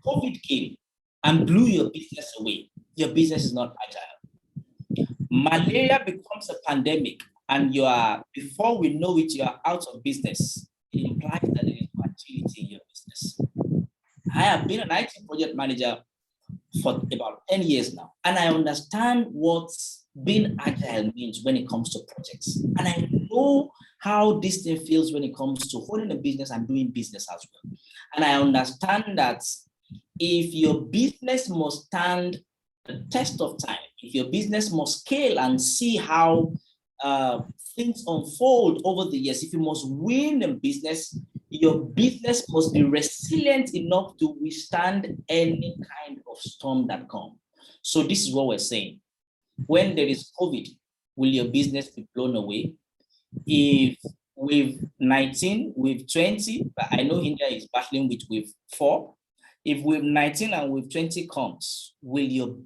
COVID came and blew your business away. Your business is not agile. Malaria becomes a pandemic and you are, before we know it, you are out of business. It implies that there is no agility in your business. I have been an IT project manager for about 10 years now, and I understand what being agile means when it comes to projects. And I know how this thing feels when it comes to holding a business and doing business as well. And I understand that if your business must stand the test of time, if your business must scale and see how things unfold over the years, if you must win in business, your business must be resilient enough to withstand any kind of storm that comes. So this is what we're saying. When there is COVID, will your business be blown away? If with 19, with 20, I know India is battling with 4. If with 19 and with 20 comes, will you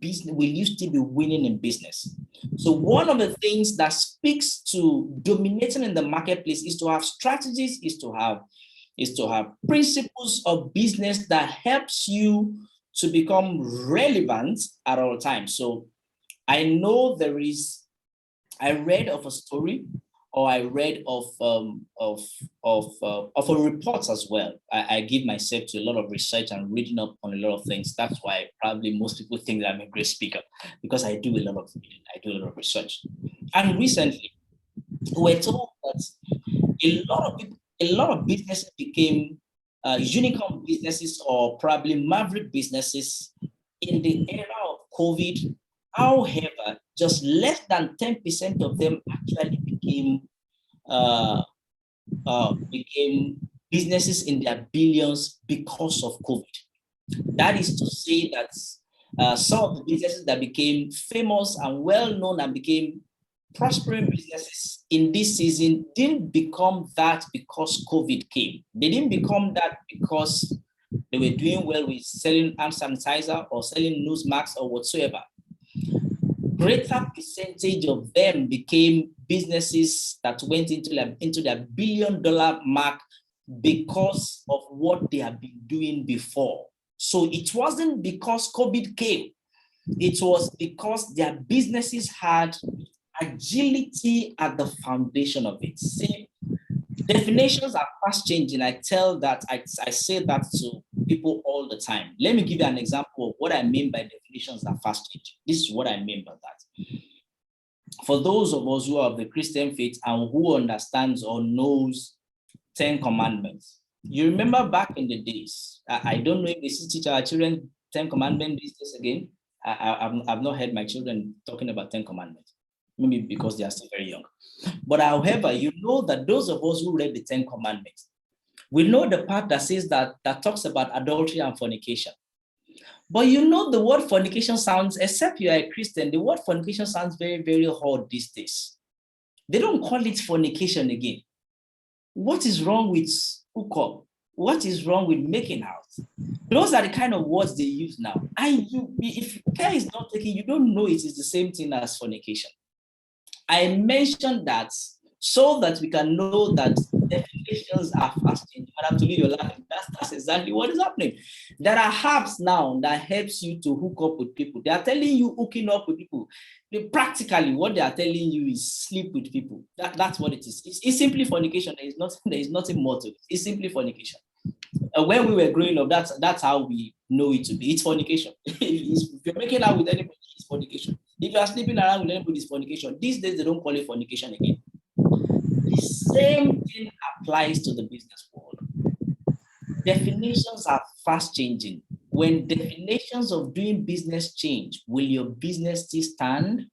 still be winning in business? So one of the things that speaks to dominating in the marketplace is to have strategies, is to have principles of business that helps you to become relevant at all times. So I know I read of a story, or I read of a report as well. I give myself to a lot of research and reading up on a lot of things. That's why probably most people think that I'm a great speaker, because I do a lot of reading, I do a lot of research. And recently, we're told that a lot of businesses became unicorn businesses or probably maverick businesses in the era of COVID. However, just less than 10% of them actually became businesses in their billions because of COVID. That is to say that some of the businesses that became famous and well-known and became prospering businesses in this season didn't become that because COVID came. They didn't become that because they were doing well with selling hand sanitizer or selling nose masks or whatsoever. Greater percentage of them became businesses that went into their billion-dollar mark because of what they have been doing before. So it wasn't because COVID came. It was because their businesses had agility at the foundation of it. See, definitions are fast changing. I say that to people all the time. Let me give you an example of what I mean by definitions that are fast changing. This is what I mean by that. For those of us who are of the Christian faith and who understands or knows 10 commandments, you remember back in the days, I don't know if we still teach our children 10 commandments these days again. I've not heard my children talking about 10 commandments, maybe because they are still very young. But however, you know that those of us who read the 10 commandments, we know the part that says that talks about adultery and fornication. But you know the word fornication sounds, except you are a Christian, the word fornication sounds very, very hard these days. They don't call it fornication again. What is wrong with hookup? What is wrong with making out? Those are the kind of words they use now. And if care is not taken, you don't know it is the same thing as fornication. I mentioned that so that we can know that definitions are fast changing. But actually, you're laughing. That's exactly what is happening. There are apps now that helps you to hook up with people. They are telling you hooking up with people. Practically, what they are telling you is sleep with people. That's what it is. It's simply fornication. There is nothing more to it. It's simply fornication. When we were growing up, that's how we know it to be. It's fornication. If you're making out with anybody, it's fornication. If you are sleeping around with anybody, it's fornication. These days, they don't call it fornication again. The same thing applies to the business world. Definitions are fast changing. When definitions of doing business change, will your business still stand?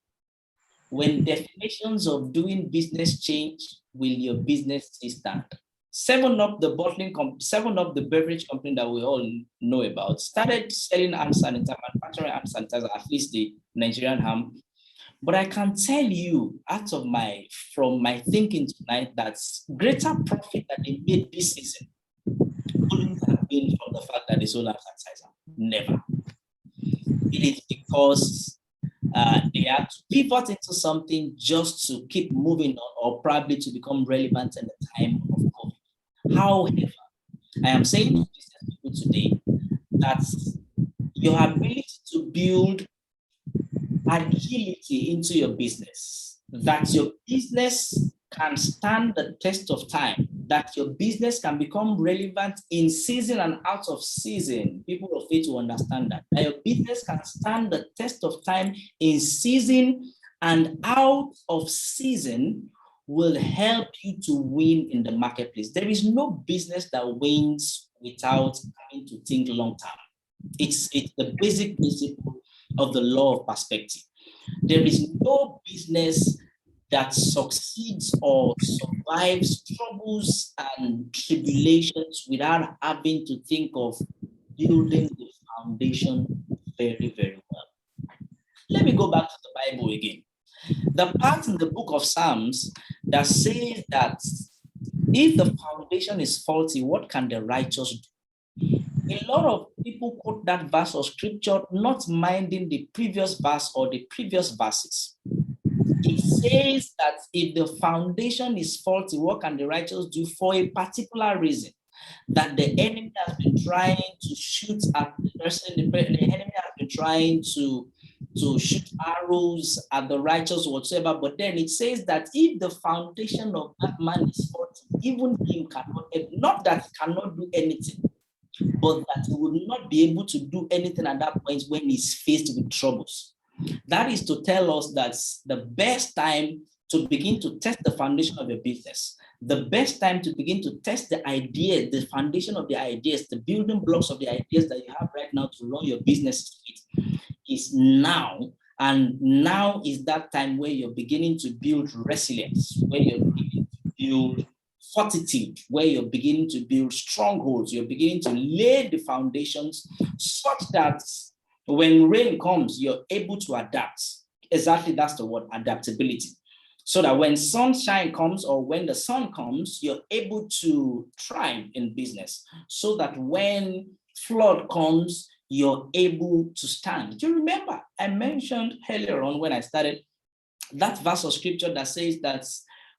When definitions of doing business change, will your business still stand? 7-Up, the bottling company, 7-Up, the beverage company that we all know about, started selling hand sanitizer, manufacturing hand sanitizer, at least the Nigerian arm. But I can tell you, from my thinking tonight, that greater profit that they made this season couldn't have been from the fact that they sold hand sanitizer. Never. It is because they had to pivot into something just to keep moving on, or probably to become relevant in the time of COVID. However, I am saying to business people today that your ability to build agility into your business, that your business can stand the test of time, that your business can become relevant in season and out of season. People of faith will understand that your business can stand the test of time in season and out of season will help you to win in the marketplace. There is no business that wins without having to think long term. It's the basic principle of the law of perspective. There is no business that succeeds or survives troubles and tribulations without having to think of building the foundation very, very well. Let me go back to the Bible again. The part in the book of Psalms that says that if the foundation is faulty, what can the righteous do? A lot of people quote that verse of scripture, not minding the previous verse or the previous verses. It says that if the foundation is faulty, what can the righteous do for a particular reason? That the enemy has been trying to shoot at the person, the enemy has been trying to shoot arrows at the righteous whatsoever, but then it says that if the foundation of that man is faulty, even him cannot, not that he cannot do anything, but that he will not be able to do anything at that point when he's faced with troubles. That is to tell us that the best time to begin to test the foundation of your business, the best time to begin to test the ideas, the foundation of the ideas, the building blocks of the ideas that you have right now to run your business with is now. And now is that time where you're beginning to build resilience, where you're beginning to build fortitude, where you're beginning to build strongholds, you're beginning to lay the foundations such that when rain comes, you're able to adapt. Exactly, that's the word, adaptability. So that when sunshine comes or when the sun comes, you're able to thrive in business. So that when flood comes, you're able to stand. Do you remember? I mentioned earlier on when I started that verse of scripture that says that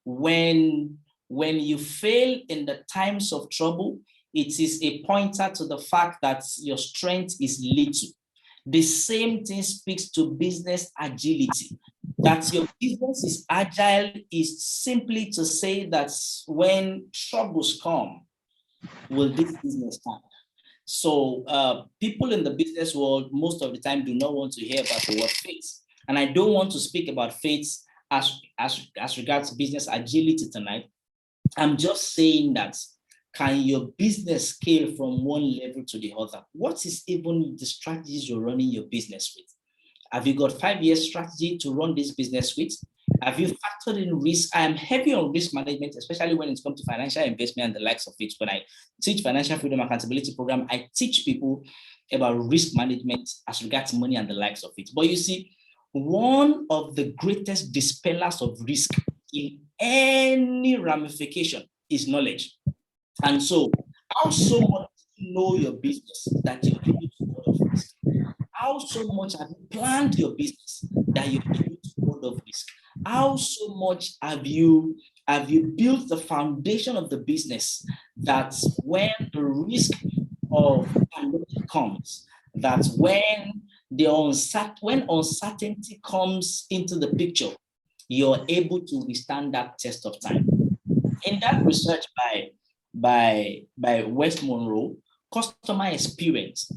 when you fail in the times of trouble, it is a pointer to the fact that your strength is little. The same thing speaks to business agility. That your business is agile is simply to say that when troubles come, will this business stand? So people in the business world most of the time do not want to hear about the word faith. And I don't want to speak about faith as regards business agility tonight. I'm just saying that can your business scale from one level to the other? What is even the strategies you're running your business with? Have you got 5-year strategy to run this business with? Have you factored in risk? I am heavy on risk management, especially when it comes to financial investment and the likes of it. When I teach Financial Freedom Accountability Program, I teach people about risk management as regards money and the likes of it. But you see, one of the greatest dispellers of risk in any ramification is knowledge. And so How so much do you know your business that you're able to hold off risk? How so much have you planned your business that you're able to hold off risk? How so much have you built the foundation of the business that when the risk of pandemic comes, that when uncertainty comes into the picture, you're able to withstand that test of time. In that research by West Monroe, customer experience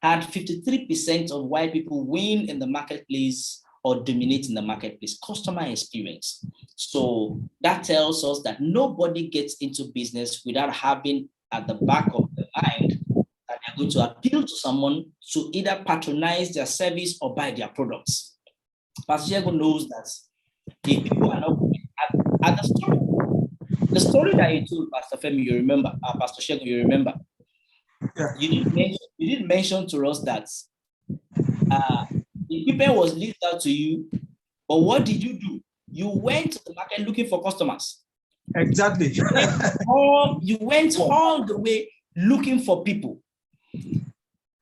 had 53% of why people win in the marketplace or dominate in the marketplace, customer experience. So that tells us that nobody gets into business without having at the back of the mind that they're going to appeal to someone to either patronize their service or buy their products. Pastor Diego knows that if people are not at the story that you told, Pastor Femi, you remember, Pastor Shego, you remember, Yeah. you did mention to us that the equipment was leased out to you, but what did you do? You went to the market looking for customers. Exactly. You went all the way looking for people.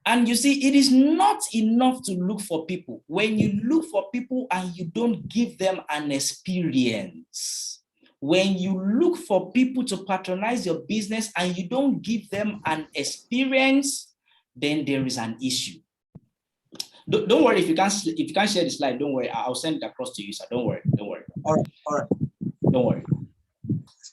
And you see, it is not enough to look for people. When you look for people and you don't give them an experience, when you look for people to patronize your business and you don't give them an experience, then there is an issue. Don't worry, if you can't share the slide, don't worry. I'll send it across to you, sir. Don't worry. All right. Don't worry.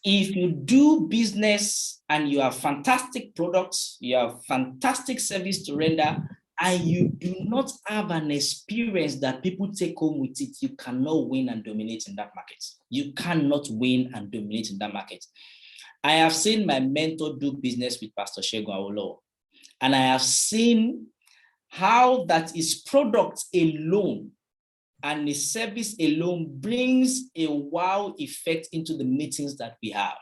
If you do business and you have fantastic products, you have fantastic service to render, and you do not have an experience that people take home with it, you cannot win and dominate in that market. You cannot win and dominate in that market. I have seen my mentor do business with Pastor Shego Awolowo, and I have seen how that his product alone and the service alone brings a wow effect into the meetings that we have.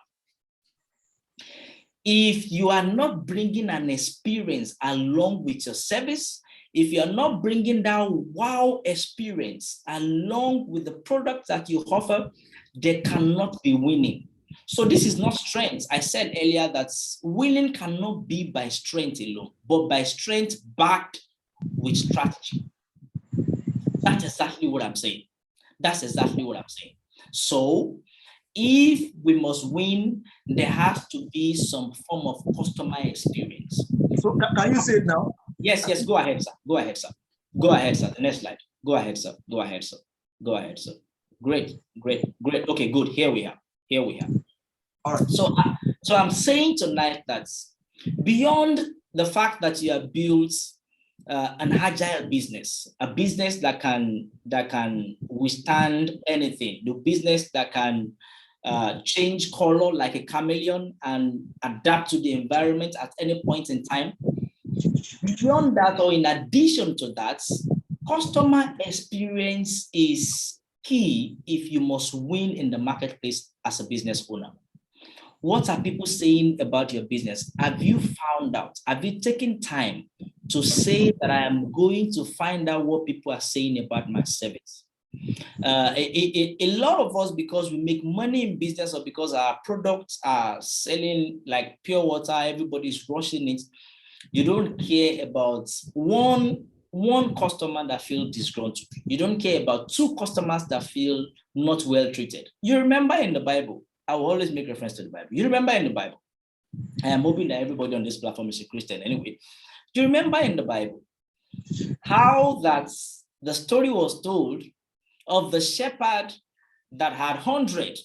If you are not bringing an experience along with your service, if you are not bringing that wow experience along with the product that you offer, there cannot be winning. So this is not strength. I said earlier that winning cannot be by strength alone, but by strength backed with strategy. That's exactly what I'm saying. So if we must win, there has to be some form of customer experience. So can you say it now? Yes, go ahead, sir. Go ahead, sir. The next slide. Go ahead, sir. Great. Okay, good. Here we are. All right. So I'm saying tonight that beyond the fact that you have built an agile business, a business that can withstand anything, the business that can change color like a chameleon and adapt to the environment at any point in time. Beyond that, or in addition to that, customer experience is key if you must win in the marketplace as a business owner. What are people saying about your business? Have you found out? Have you taken time to say that I am going to find out what people are saying about my service? A lot of us, because we make money in business or because our products are selling like pure water, everybody's rushing it. You don't care about one customer that feels disgruntled. You don't care about two customers that feel not well treated. You remember in the Bible, I will always make reference to the Bible. You remember in the Bible, I am hoping that everybody on this platform is a Christian anyway. Do you remember in the Bible how that the story was told of the shepherd that had 100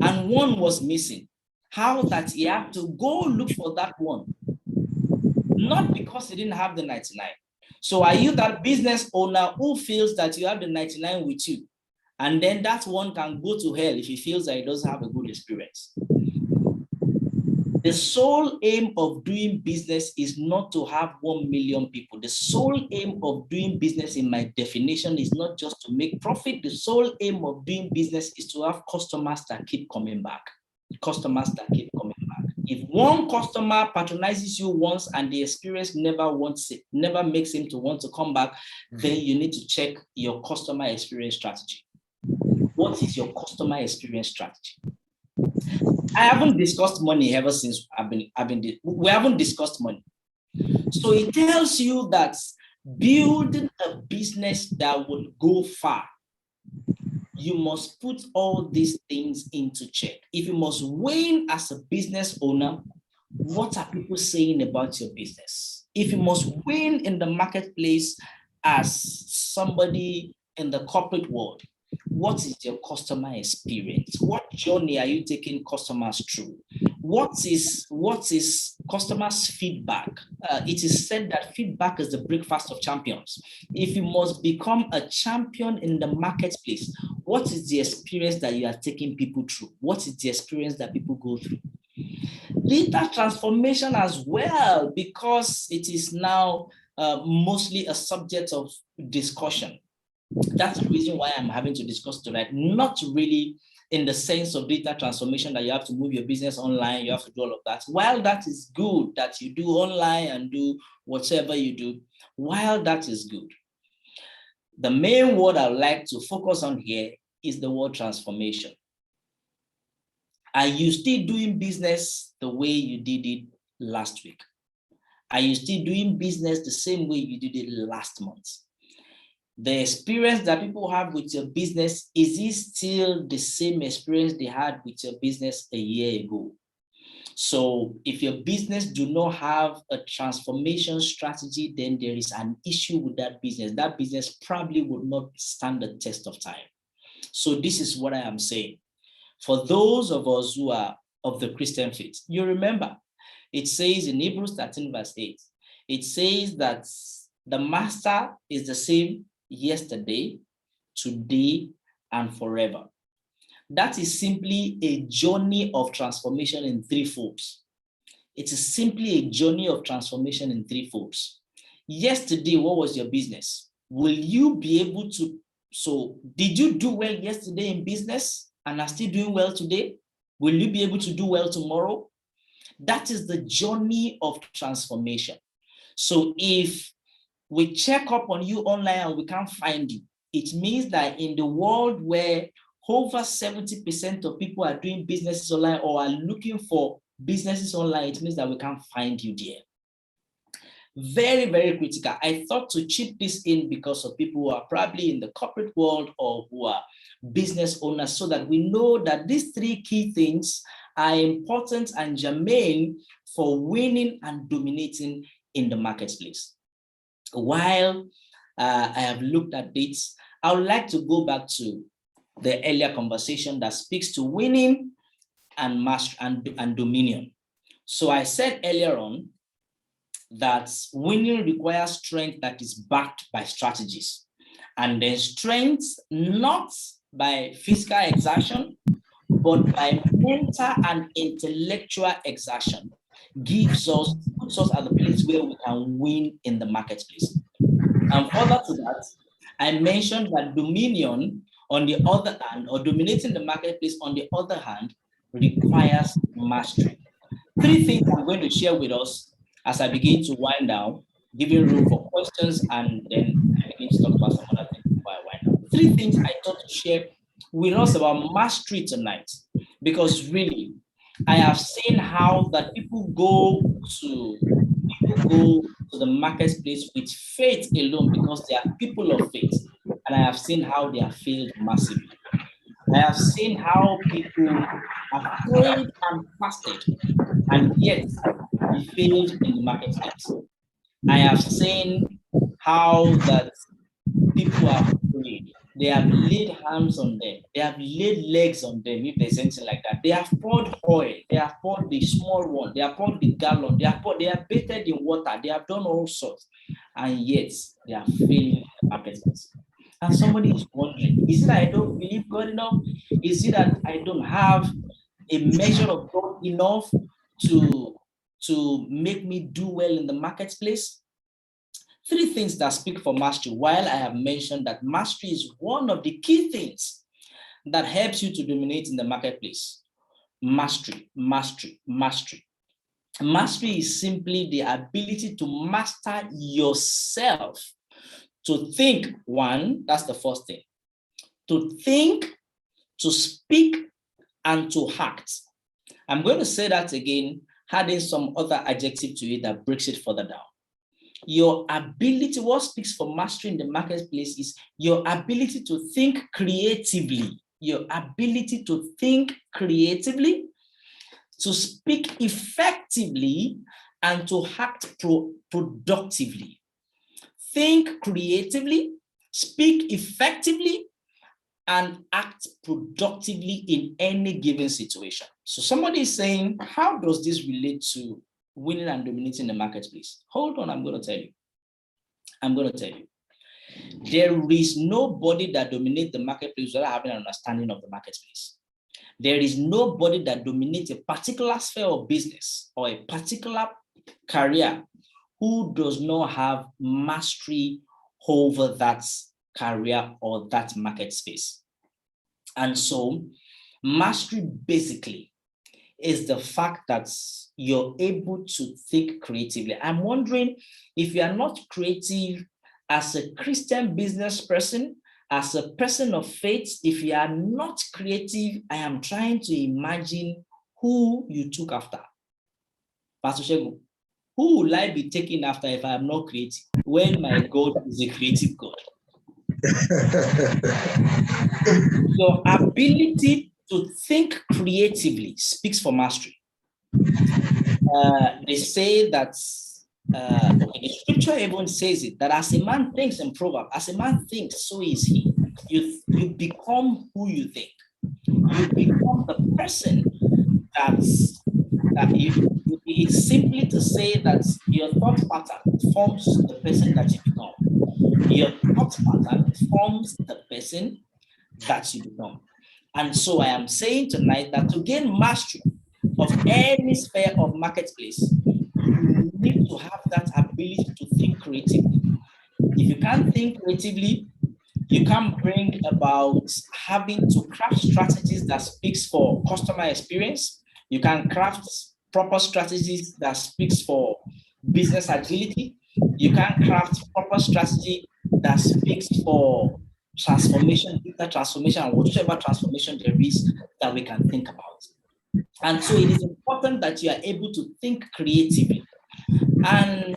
and one was missing? How that he had to go look for that one, not because he didn't have the 99. So are you that business owner who feels that you have the 99 with you, and then that one can go to hell if he feels that he doesn't have a good experience? The sole aim of doing business is not to have 1 million people. The sole aim of doing business, in my definition, is not just to make profit. The sole aim of doing business is to have customers that keep coming back. If one customer patronizes you once and the experience never makes him to want to come back, then you need to check your customer experience strategy. What is your customer experience strategy? I haven't discussed money ever since we haven't discussed money. So it tells you that building a business that will go far, you must put all these things into check. If you must win as a business owner, what are people saying about your business? If you must win in the marketplace as somebody in the corporate world, what is your customer experience? What journey are you taking customers through? What is customers' feedback? It is said that feedback is the breakfast of champions. If you must become a champion in the marketplace, what is the experience that you are taking people through? What is the experience that people go through? Data transformation as well, because it is now mostly a subject of discussion. That's the reason why I'm having to discuss tonight, not really in the sense of data transformation that you have to move your business online, you have to do all of that. While that is good, that you do online and do whatever you do, while that is good, the main word I would like to focus on here is the word transformation. Are you still doing business the way you did it last week? Are you still doing business the same way you did it last month? The experience that people have with your business, is it still the same experience they had with your business a year ago? So if your business do not have a transformation strategy, then there is an issue with that business. That business probably would not stand the test of time. So this is what I am saying. For those of us who are of the Christian faith, you remember, it says in Hebrews 13 verse 8, it says that the master is the same yesterday, today, and forever. That is simply a journey of transformation in three folds. It is simply a journey of transformation in three folds. Yesterday, what was your business? Will you be able to, so did you do well yesterday in business and are still doing well today? Will you be able to do well tomorrow? That is the journey of transformation. So if we check up on you online and we can't find you, it means that in the world where over 70% of people are doing businesses online or are looking for businesses online, it means that we can't find you there. Very, very critical. I thought to chip this in because of people who are probably in the corporate world or who are business owners, so that we know that these three key things are important and germane for winning and dominating in the marketplace. While I have looked at this, I would like to go back to the earlier conversation that speaks to winning and mastery and dominion. So I said earlier on that winning requires strength that is backed by strategies, and then strength not by physical exertion, but by mental and intellectual exertion puts us at the place where we can win in the marketplace. And further to that, I mentioned that dominion on the other hand, or dominating the marketplace on the other hand, requires mastery. Three things I'm going to share with us as I begin to wind down, giving room for questions, and then I begin to talk about some other things before I wind down. Three things I thought to share with us about mastery tonight, because really, I have seen how that people go to the marketplace with faith alone because they are people of faith. And I have seen how they have failed massively. I have seen how people have prayed and fasted, and yet they failed in the marketplace. I have seen how that people have prayed. They have laid hands on them. They have laid legs on them, if there's anything like that. They have poured oil. They have poured the small one. They have poured the gallon. They have bathed in water. They have done all sorts. And yet, they are failing in the marketplace. And somebody is wondering, is it that I don't believe God enough? Is it that I don't have a measure of God enough to make me do well in the marketplace? Three things that speak for mastery. While I have mentioned that mastery is one of the key things that helps you to dominate in the marketplace. Mastery, mastery, mastery. Mastery is simply the ability to master yourself. To think, one, that's the first thing. To think, to speak, and to act. I'm going to say that again, adding some other adjective to it that breaks it further down. Your ability, what speaks for mastery in the marketplace is your ability to think creatively, your ability to think creatively, to speak effectively, and to act productively. Think creatively, speak effectively, and act productively in any given situation. So somebody is saying, how does this relate to winning and dominating the marketplace? Hold on, I'm going to tell you. There is nobody that dominates the marketplace without having an understanding of the marketplace. There is nobody that dominates a particular sphere of business or a particular career who does not have mastery over that career or that market space. And so mastery basically is the fact that you're able to think creatively. I'm wondering if you are not creative as a Christian business person, as a person of faith, if you are not creative, I am trying to imagine who you took after. Pastor Shegu, who will I be taking after if I am not creative, when my God is a creative God? Your ability to think creatively speaks for mastery. They say that, the scripture even says it, that as a man thinks in Proverbs, as a man thinks, so is he. You become who you think. You become the person that you, it's simply to say that your thought pattern forms the person that you become. Your thought pattern forms the person that you become. And so I am saying tonight that to gain mastery of any sphere of marketplace, you need to have that ability to think creatively. If you can't think creatively, you can bring about having to craft strategies that speaks for customer experience. You can craft proper strategies that speaks for business agility. You can craft proper strategy that speaks for transformation, data transformation, and whatever transformation there is that we can think about. And so it is important that you are able to think creatively. And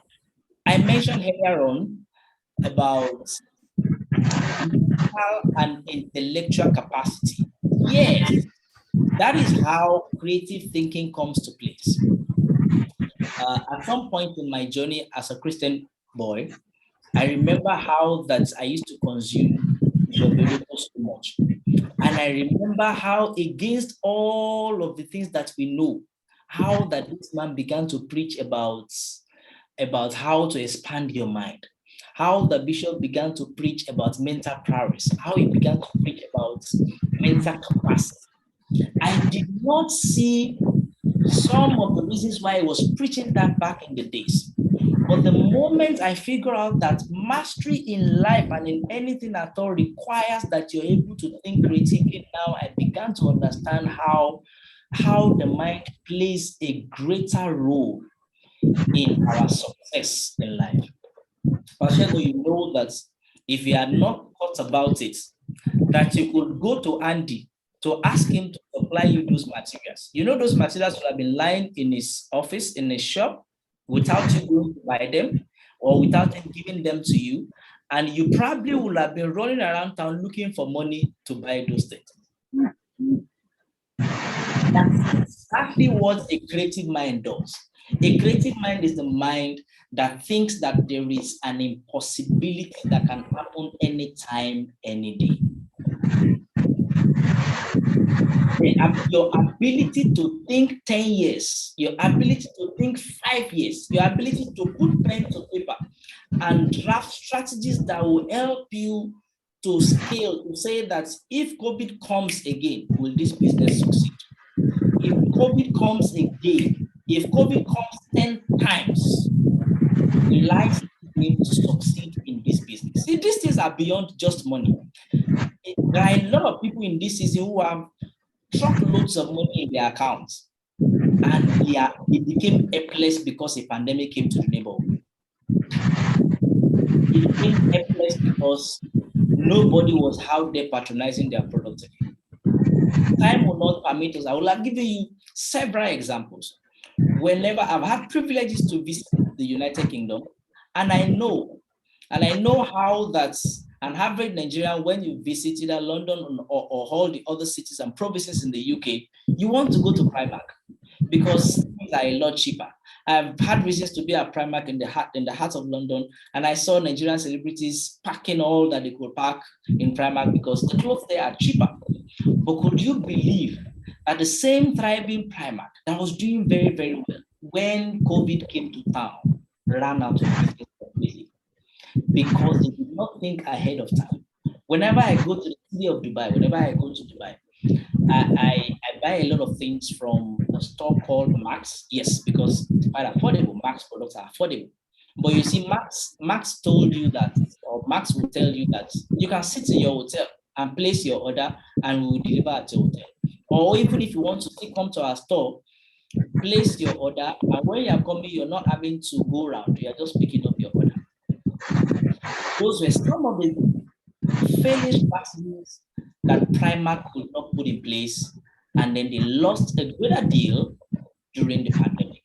I mentioned earlier on about mental and intellectual capacity. Yes, that is how creative thinking comes to place. At some point in my journey as a Christian boy, I remember how that I used to consume so much. And I remember how against all of the things that we know, how that this man began to preach about how to expand your mind, how the bishop began to preach about mental prowess, how he began to preach about mental capacity. I did not see some of the reasons why I was preaching that back in the days. But the moment I figure out that mastery in life and in anything at all requires that you're able to think creatively, now I began to understand how the mind plays a greater role in our success in life. Pastor, you know that if you had not thought about it, that you could go to Andy to ask him to supply you those materials. You know, those materials would have been lying in his office, in his shop, without you going to buy them or without him giving them to you. And you probably would have been running around town looking for money to buy those things. That's exactly what a creative mind does. A creative mind is the mind that thinks that there is an impossibility that can happen anytime, any day. Your ability to think 10 years, your ability to think 5 years, your ability to put pen to paper and draft strategies that will help you to scale, to say that if COVID comes again, will this business succeed? If COVID comes again, if COVID comes 10 times, will I be able to succeed in this business? See, these things are beyond just money. There are a lot of people in this season who have truckloads of money in their accounts, and they became helpless because a pandemic came to the neighborhood. It became helpless because nobody was out there patronizing their product again. Time will not permit us. I will have given you several examples. Whenever I've had privileges to visit the United Kingdom, and I know how that's an average Nigerian, when you visit either London or all the other cities and provinces in the UK, you want to go to Primark because things are a lot cheaper. I've had reasons to be at Primark in the heart of London, and I saw Nigerian celebrities packing all that they could pack in Primark because the clothes there are cheaper. But could you believe that the same thriving Primark that was doing very, very well when COVID came to town ran out of business completely because they did not think ahead of time? Whenever I go to the city of Dubai, I buy a lot of things from a store called Max. Yes, because it's quite affordable. Max products are affordable. But you see, Max told you that, or Max will tell you that you can sit in your hotel and place your order and we will deliver at your hotel. Or even if you want to still come to our store, place your order, and when you are coming, you're not having to go around, you are just picking up your order. Those were some of the failure strategies that Primark could not put in place, and then they lost a greater deal during the pandemic.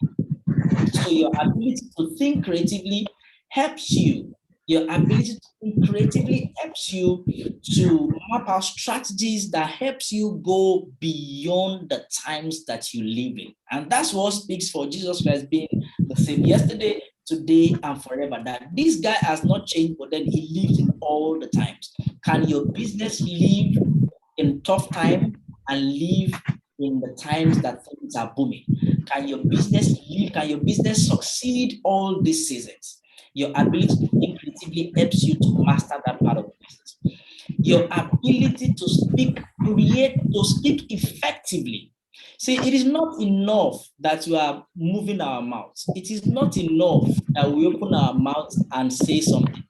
So your ability to think creatively helps you. Your ability to think creatively helps you to map out strategies that helps you go beyond the times that you live in. And that's what speaks for Jesus Christ being the same yesterday, today, and forever. That this guy has not changed, but then he lives in all the times. Can your business live in tough time and live in the times that things are booming? Can your business live? Can your business succeed all these seasons? Your ability to think creatively helps you to master that part of the business. Your ability to speak effectively. See, it is not enough that we are moving our mouths. It is not enough that we open our mouths and say something.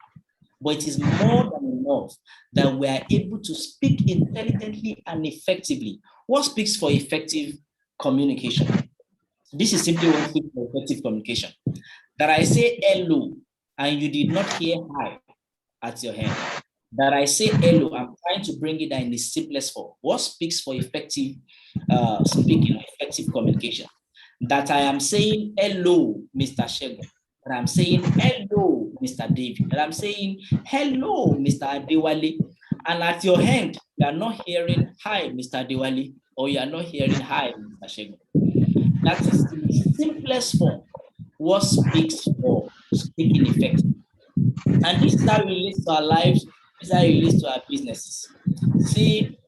But it is more than enough that we are able to speak intelligently and effectively. What speaks for effective communication? This is simply what speaks for effective communication. That I say hello and you did not hear hi at your hand. That I say hello, I'm trying to bring it in the simplest form. What speaks for effective speaking, effective communication? That I am saying hello, Mr. Shegun. That I'm saying hello, Mr. David. That I'm saying hello, Mr. Adewale. And at your hand, you are not hearing hi, Mr. Adewale, or you are not hearing hi, Mr. Shegun. That is the simplest form. What speaks for speaking effective? And this is how it relates to our lives, this is how it relates to our businesses. See,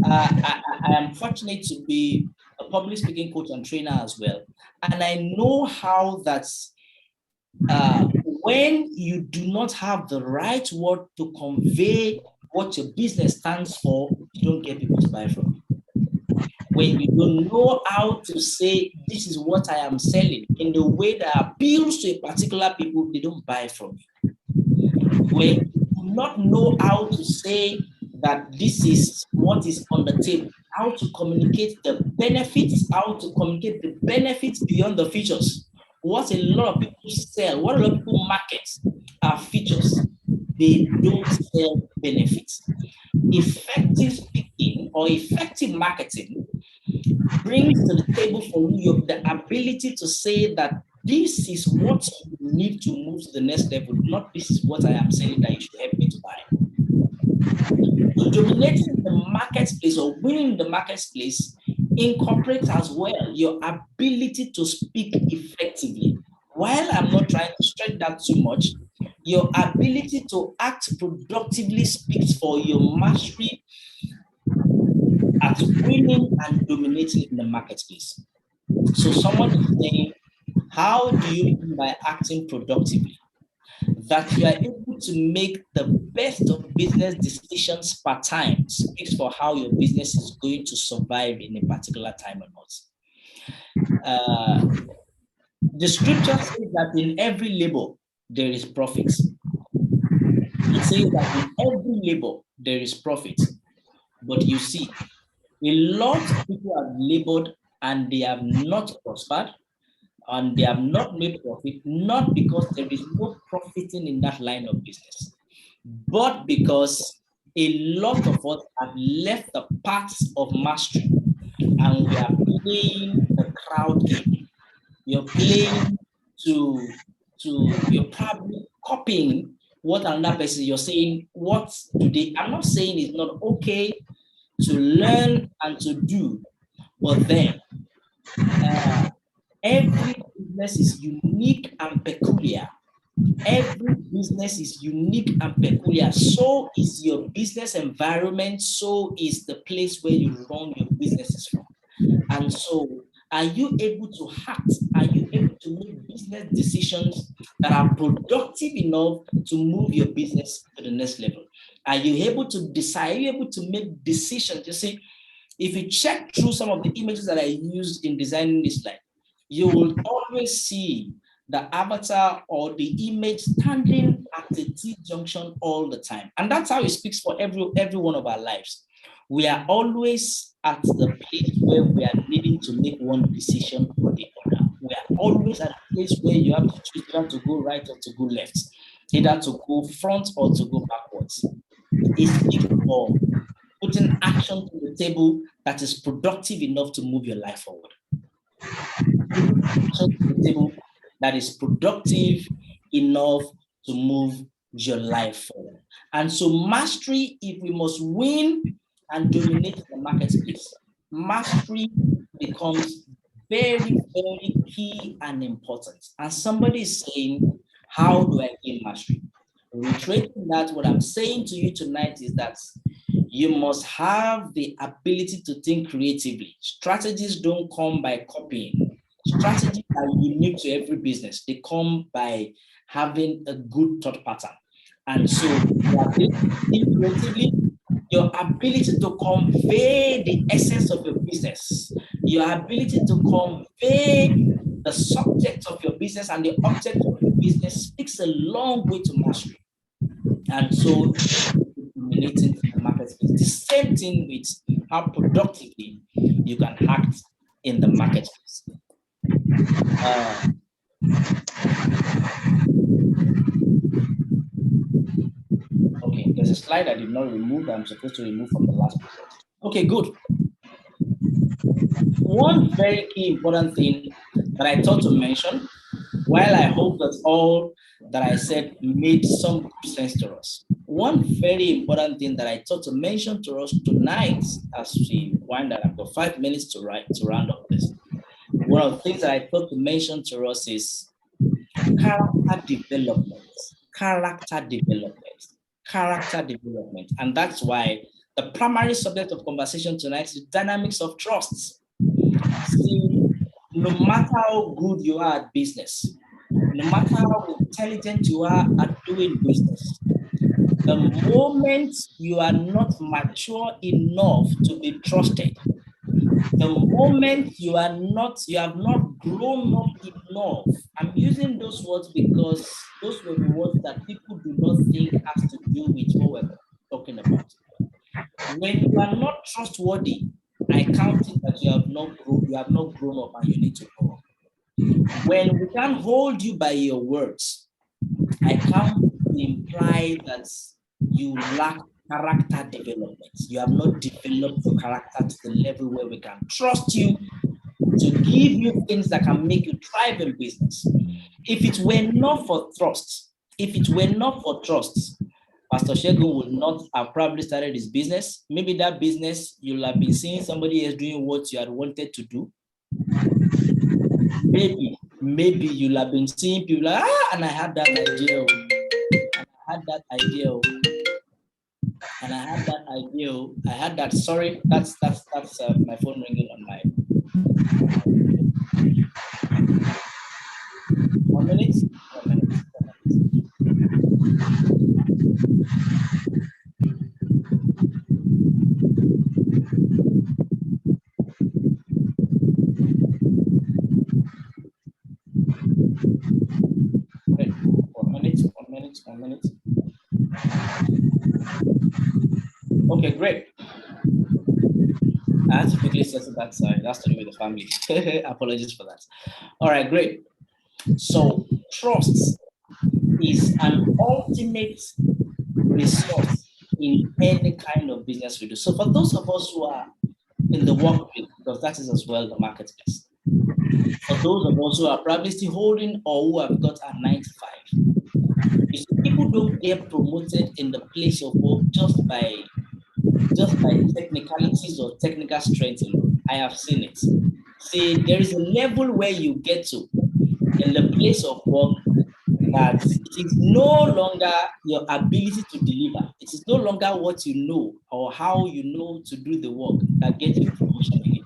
I am fortunate to be a public speaking coach and trainer as well. And I know how that's when you do not have the right word to convey what your business stands for, you don't get people to buy from you. When you don't know how to say, this is what I am selling in the way that appeals to a particular people, they don't buy from you. When you do not know how to say that this is what is on the table, how to communicate the benefits, how to communicate the benefits beyond the features. What a lot of people sell, what a lot of people market are features. They don't sell benefits. Effective speaking or effective marketing brings to the table for you the ability to say that this is what you need to move to the next level, not this is what I am saying that you should help me to buy. So dominating the marketplace or winning the marketplace incorporates as well your ability to speak effectively. While I'm not trying to stretch that too much, your ability to act productively speaks for your mastery at winning and dominating in the marketplace. So someone is saying, how do you win by acting productively? That you are able to make the best of business decisions per time speaks for how your business is going to survive in a particular time or not. The scripture says that in every labor there is profit. It says that in every labor there is profit. But you see, a lot of people have labored and they have not prospered and they have not made profit, not because there is no profiting in that line of business, but because a lot of us have left the paths of mastery and we are playing the crowd game. You're playing you're probably copying what another person, you're saying, what do they, I'm not saying it's not okay to learn and to do, but then every business is unique and peculiar. Every business is unique and peculiar. So is your business environment. So is the place where you run your businesses from. And so, are you able to act? Are you able to make business decisions that are productive enough to move your business to the next level? Are you able to decide? Are you able to make decisions? You see, if you check through some of the images that I used in designing this slide, you will always see the avatar or the image standing at the T-junction all the time. And that's how it speaks for every one of our lives. We are always at the place where we are needing to make one decision or the other. We are always at a place where you have to choose either to go right or to go left, either to go front or to go backwards. It's for putting action to the table that is productive enough to move your life forward. Action to the table that is productive enough to move your life forward. And so mastery, if we must win and dominate the marketplace, mastery becomes very, very key and important. And somebody is saying, how do I gain mastery? Reiterating that, what I'm saying to you tonight is that you must have the ability to think creatively. Strategies don't come by copying. Strategies are unique to every business. They come by having a good thought pattern. And so your ability to think creatively, your ability to convey the essence of your business, your ability to convey the subject of your business and the object of your business speaks a long way to mastery. And so dominating the marketplace. The same thing with how productively you can act in the marketplace. Okay, there's a slide I did not remove that I'm supposed to remove from the last present. Okay, good. One very key important thing that I thought to mention, while I hope that all that I said made some sense to us, one very important thing that I thought to mention to us tonight as we wind down, I've got 5 minutes to round up this. One of the things that I thought to mention to us is character development. And that's why the primary subject of conversation tonight is dynamics of trust. See, no matter how good you are at business, no matter how intelligent you are at doing business, the moment you are not mature enough to be trusted, the moment you have not grown up enough, I'm using those words because those were the words that people do not think has to do with what we're talking about. When you are not trustworthy, I count it that you have not grown up and you need to grow up. When we can't hold you by your words, I count to imply that you lack character development. You have not developed your character to the level where we can trust you to give you things that can make you thrive in business. If it were not for trust, Pastor Segun would not have probably started his business. Maybe that business, you'll have been seeing somebody else doing what you had wanted to do. Maybe you'll have been seeing people like, and I had that idea. Sorry, that's my phone ringing on my. 1 minute. Wait, 1 minute. Okay, great. I have to quickly settle that side. That's to do with the family. Apologies for that. All right, great. So trust is an ultimate resource in any kind of business we do. So for those of us who are in the workplace, because that is as well the marketplace, for those of us who are probably still holding or who have got a 9 to 5, you see, people don't get promoted in the place of work just by technicalities or technical strength alone. I have seen it. See, there is a level where you get to in the place of work that it is no longer your ability to deliver. It is no longer what you know or how you know to do the work that gets you promotion again.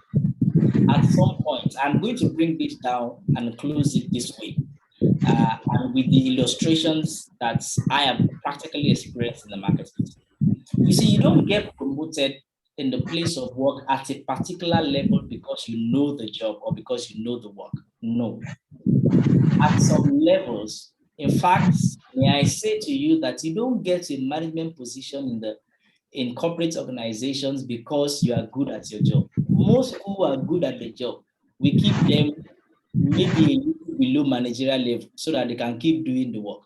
At some point, I'm going to bring this down and close it this way. And with the illustrations that I have practically experienced in the marketplace. You see, you don't get promoted in the place of work at a particular level because you know the job or because you know the work. No. At some levels, in fact, may I say to you that you don't get a management position in corporate organizations because you are good at your job. Most people who are good at the job, we keep them maybe a little below managerial level so that they can keep doing the work.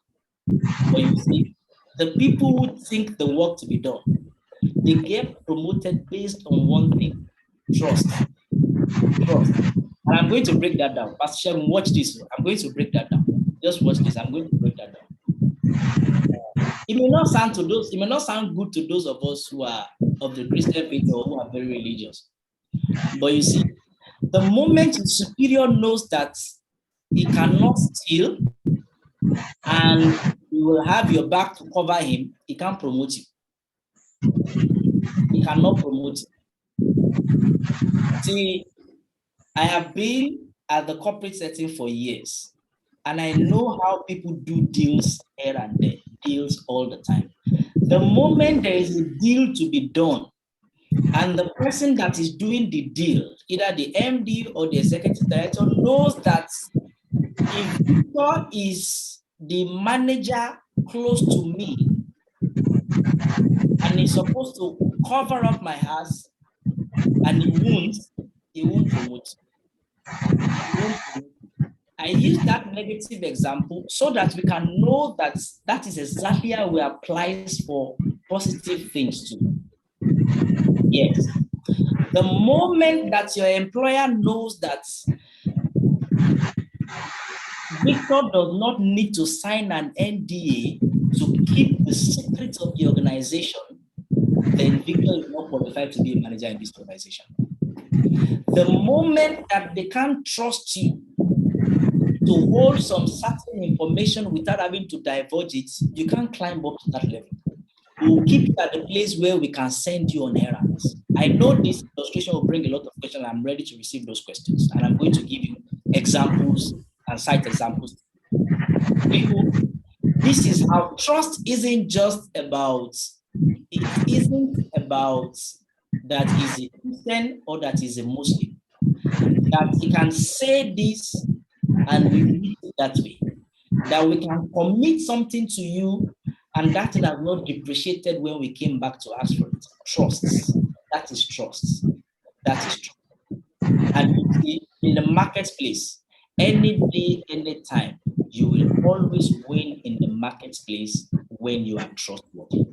But you see, the people who think the work to be done, they get promoted based on one thing: trust. Trust. And I'm going to break that down. Pastor Sharon, watch this. I'm going to break that down. Just watch this. I'm going to break that down. It may not sound good to those of us who are of the Christian faith or who are very religious. But you see, the moment the superior knows that he cannot steal and you will have your back to cover him, he can't promote you. He cannot promote you. See, I have been at the corporate setting for years, and I know how people do deals here and there, deals all the time. The moment there is a deal to be done, and the person that is doing the deal, either the MD or the executive director, knows that if Victor is the manager close to me, and he's supposed to cover up my ass, and he won't promote. I use that negative example so that we can know that that is exactly how we apply for positive things too. Yes. The moment that your employer knows that Victor does not need to sign an NDA to keep the secrets of the organization, then Victor is not qualified to be a manager in this organization. The moment that they can't trust you to hold some certain information without having to divulge it, you can't climb up to that level. We'll keep you at the place where we can send you on errands. I know this illustration will bring a lot of questions. I'm ready to receive those questions. And I'm going to give you examples and cite examples. People, this is how trust isn't just about, it isn't about that is a Christian or that is a Muslim. That he can say this and we meet it that way. That we can commit something to you and that thing has not depreciated when we came back to ask for it. Trust. That is trust. That is trust. And you see, in the marketplace, any day, any time, you will always win in the marketplace when you are trustworthy.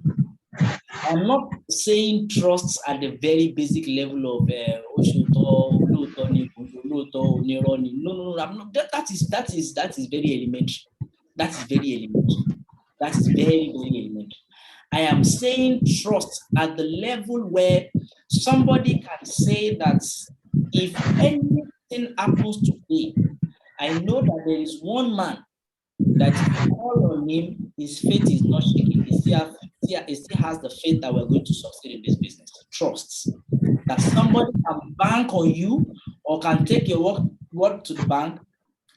I'm not saying trust at the very basic level of no, I'm not. That is very elementary. That is very elementary. That is very, very elementary. I am saying trust at the level where somebody can say that if anything happens today, I know that there is one man that if you call on him, his faith is not shaking. He still has the faith that we're going to succeed in this business. Trust that somebody can bank on you or can take your word to the bank.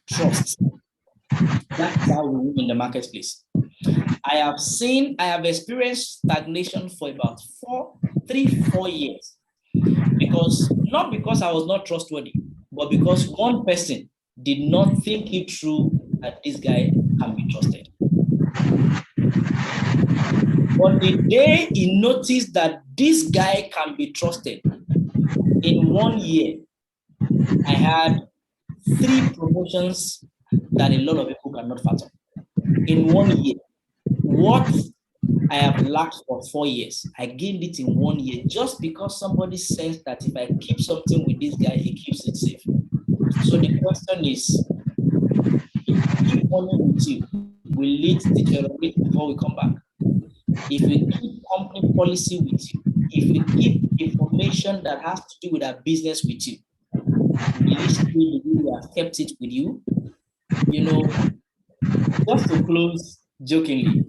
Trust. That's how we win in the marketplace. I have experienced stagnation for about 4 years. Not because I was not trustworthy, but because one person did not think it through that this guy can be trusted. But the day he noticed that this guy can be trusted, in 1 year, I had 3 promotions that a lot of people cannot fathom. In 1 year, what I have lacked for 4 years. I gained it in 1 year just because somebody says that if I keep something with this guy, he keeps it safe. So the question is, if we keep money with you, will it deteriorate before we come back? If we keep company policy with you, if we keep information that has to do with our business with you, will it still be we have kept it with you? You know, just to close jokingly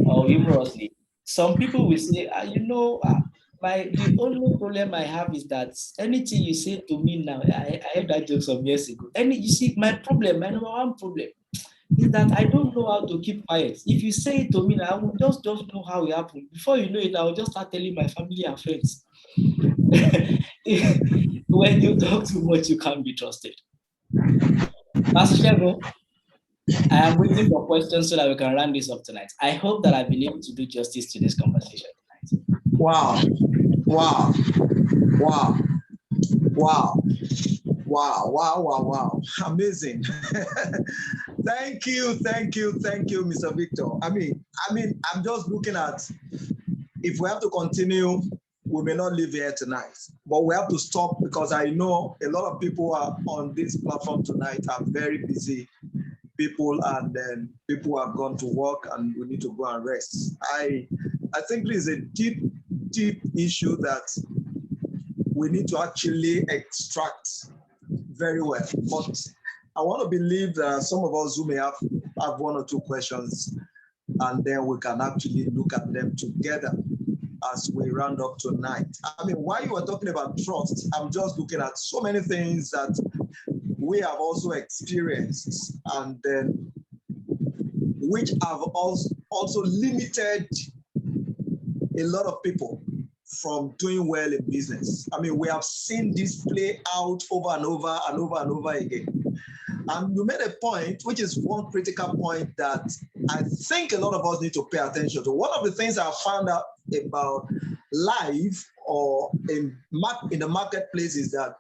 or humorously, some people will say, the only problem I have is that anything you say to me now, I heard that joke some years ago. You see, my number one problem is that I don't know how to keep quiet. If you say it to me, I will just know how it happened. Before you know it, I will just start telling my family and friends. When you talk too much, you can't be trusted. Pastor Shego, I am waiting for questions so that we can round this up tonight. I hope that I've been able to do justice to this conversation tonight. Wow. Wow. Wow. Wow. Wow, wow, wow, wow. Amazing. Thank you, Mr. Victor. I mean, I'm just looking at, if we have to continue, we may not live here tonight, but we have to stop because I know a lot of people are on this platform tonight are very busy people, and then people have gone to work and we need to go and rest. I think this is a deep issue that we need to actually extract very well. But I want to believe that some of us who may have one or two questions, and then we can actually look at them together as we round up tonight. I mean, while you were talking about trust, I'm just looking at so many things that we have also experienced, and then which have also limited a lot of people from doing well in business. I mean, we have seen this play out over and over and over and over again. And you made a point, which is one critical point that I think a lot of us need to pay attention to. One of the things I found out about life or in the marketplace is that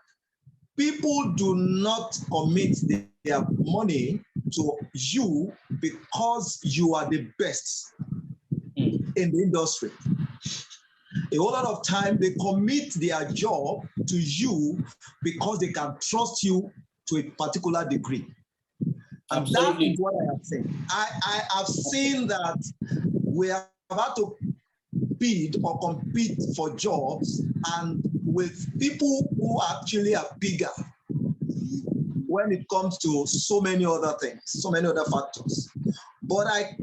people do not commit their money to you because you are the best in the industry. A whole lot of time they commit their job to you because they can trust you to a particular degree. And that is what I have seen. I have seen that we have had to bid or compete for jobs and with people who actually are bigger when it comes to so many other things, so many other factors. But I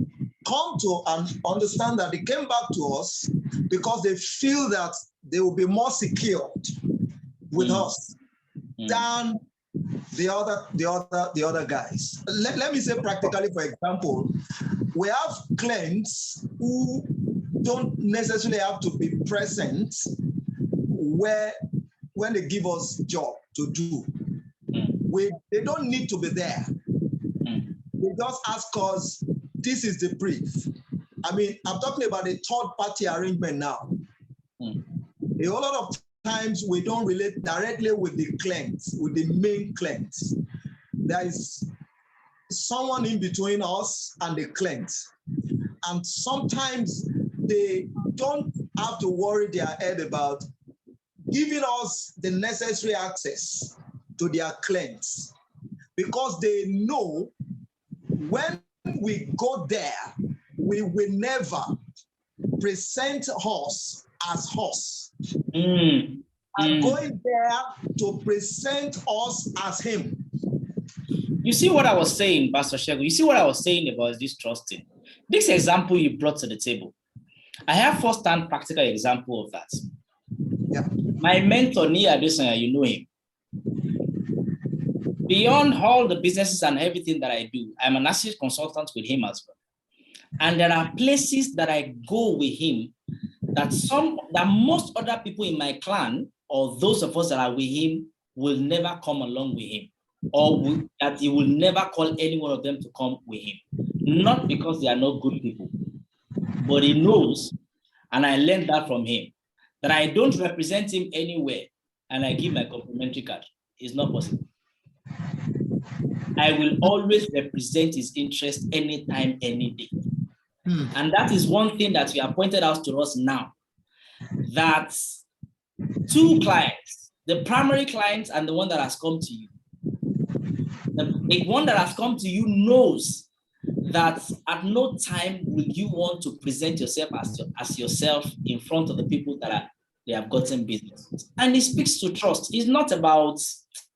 come to understand that they came back to us because they feel that they will be more secured with us than the other guys. Let me say practically, for example, we have clients who don't necessarily have to be present when they give us job to do. They don't need to be there. They just ask us, this is the brief. I mean, I'm talking about a third-party arrangement now. A whole lot of times we don't relate directly with the clients, with the main clients. There is someone in between us and the clients. And sometimes they don't have to worry their head about giving us the necessary access to their clients because they know when we go there, we will never present us as us. And going there to present us as him. You see what I was saying, Pastor Shego? You see what I was saying about this trusting? This example you brought to the table, I have first-hand practical example of that. Yeah. My mentor, Nia Adesanya, you know him. Beyond all the businesses and everything that I do, I'm an associate consultant with him as well. And there are places that I go with him that most other people in my clan or those of us that are with him will never come along with him, or that he will never call any one of them to come with him. Not because they are not good people, but he knows, and I learned that from him, that I don't represent him anywhere and I give my complimentary card. It's not possible. I will always represent his interest anytime, any day. And that is one thing that you have pointed out to us now, that two clients, the primary client and the one that has come to you. The one that has come to you knows that at no time will you want to present yourself as yourself in front of the people that they have gotten business. And it speaks to trust. It's not about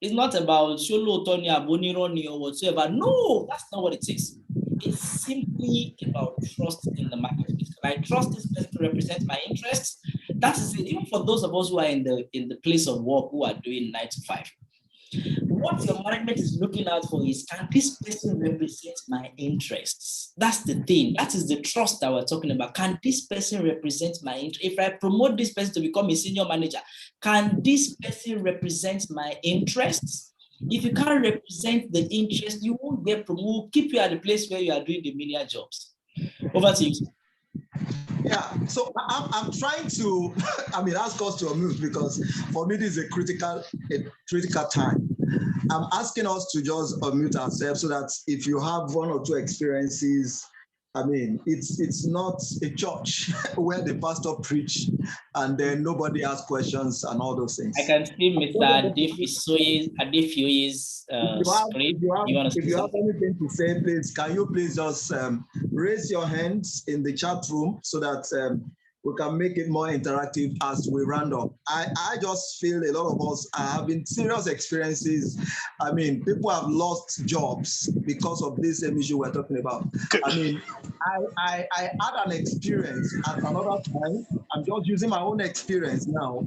Sholo, Tony, Abonironi, or whatsoever. No, that's not what it is. It's simply about trust in the marketplace. Can I trust this person to represent my interests? That is it. Even for those of us who are in the place of work, who are doing 9 to 5. What your management is looking out for is, can this person represent my interests? That's the thing. That is the trust that we're talking about. Can this person represent my interest? If I promote this person to become a senior manager, can this person represent my interests? If you can't represent the interest, you won't get promoted. We'll keep you at the place where you are doing the menial jobs. Over to you. Yeah, so I'm trying to, ask us to unmute, because for me this is a critical time. I'm asking us to just unmute ourselves so that if you have one or two experiences, it's not a church where the pastor preach and then nobody asks questions and all those things. I can see Mr. Adefio's screen. If you have anything to say, please, can you please just raise your hands in the chat room so that we can make it more interactive as we round up. I just feel a lot of us are having serious experiences. People have lost jobs because of this same issue we're talking about. I had an experience at another time. I'm just using my own experience now.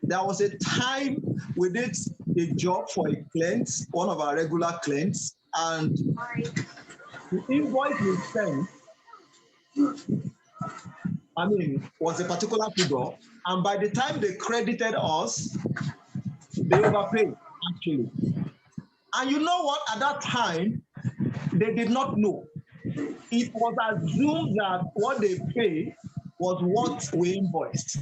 There was a time we did a job for a client, one of our regular clients, and the invoice we sent was a particular figure, and by the time they credited us, they overpaid, actually. And you know what? At that time, they did not know. It was assumed that what they paid was what we invoiced.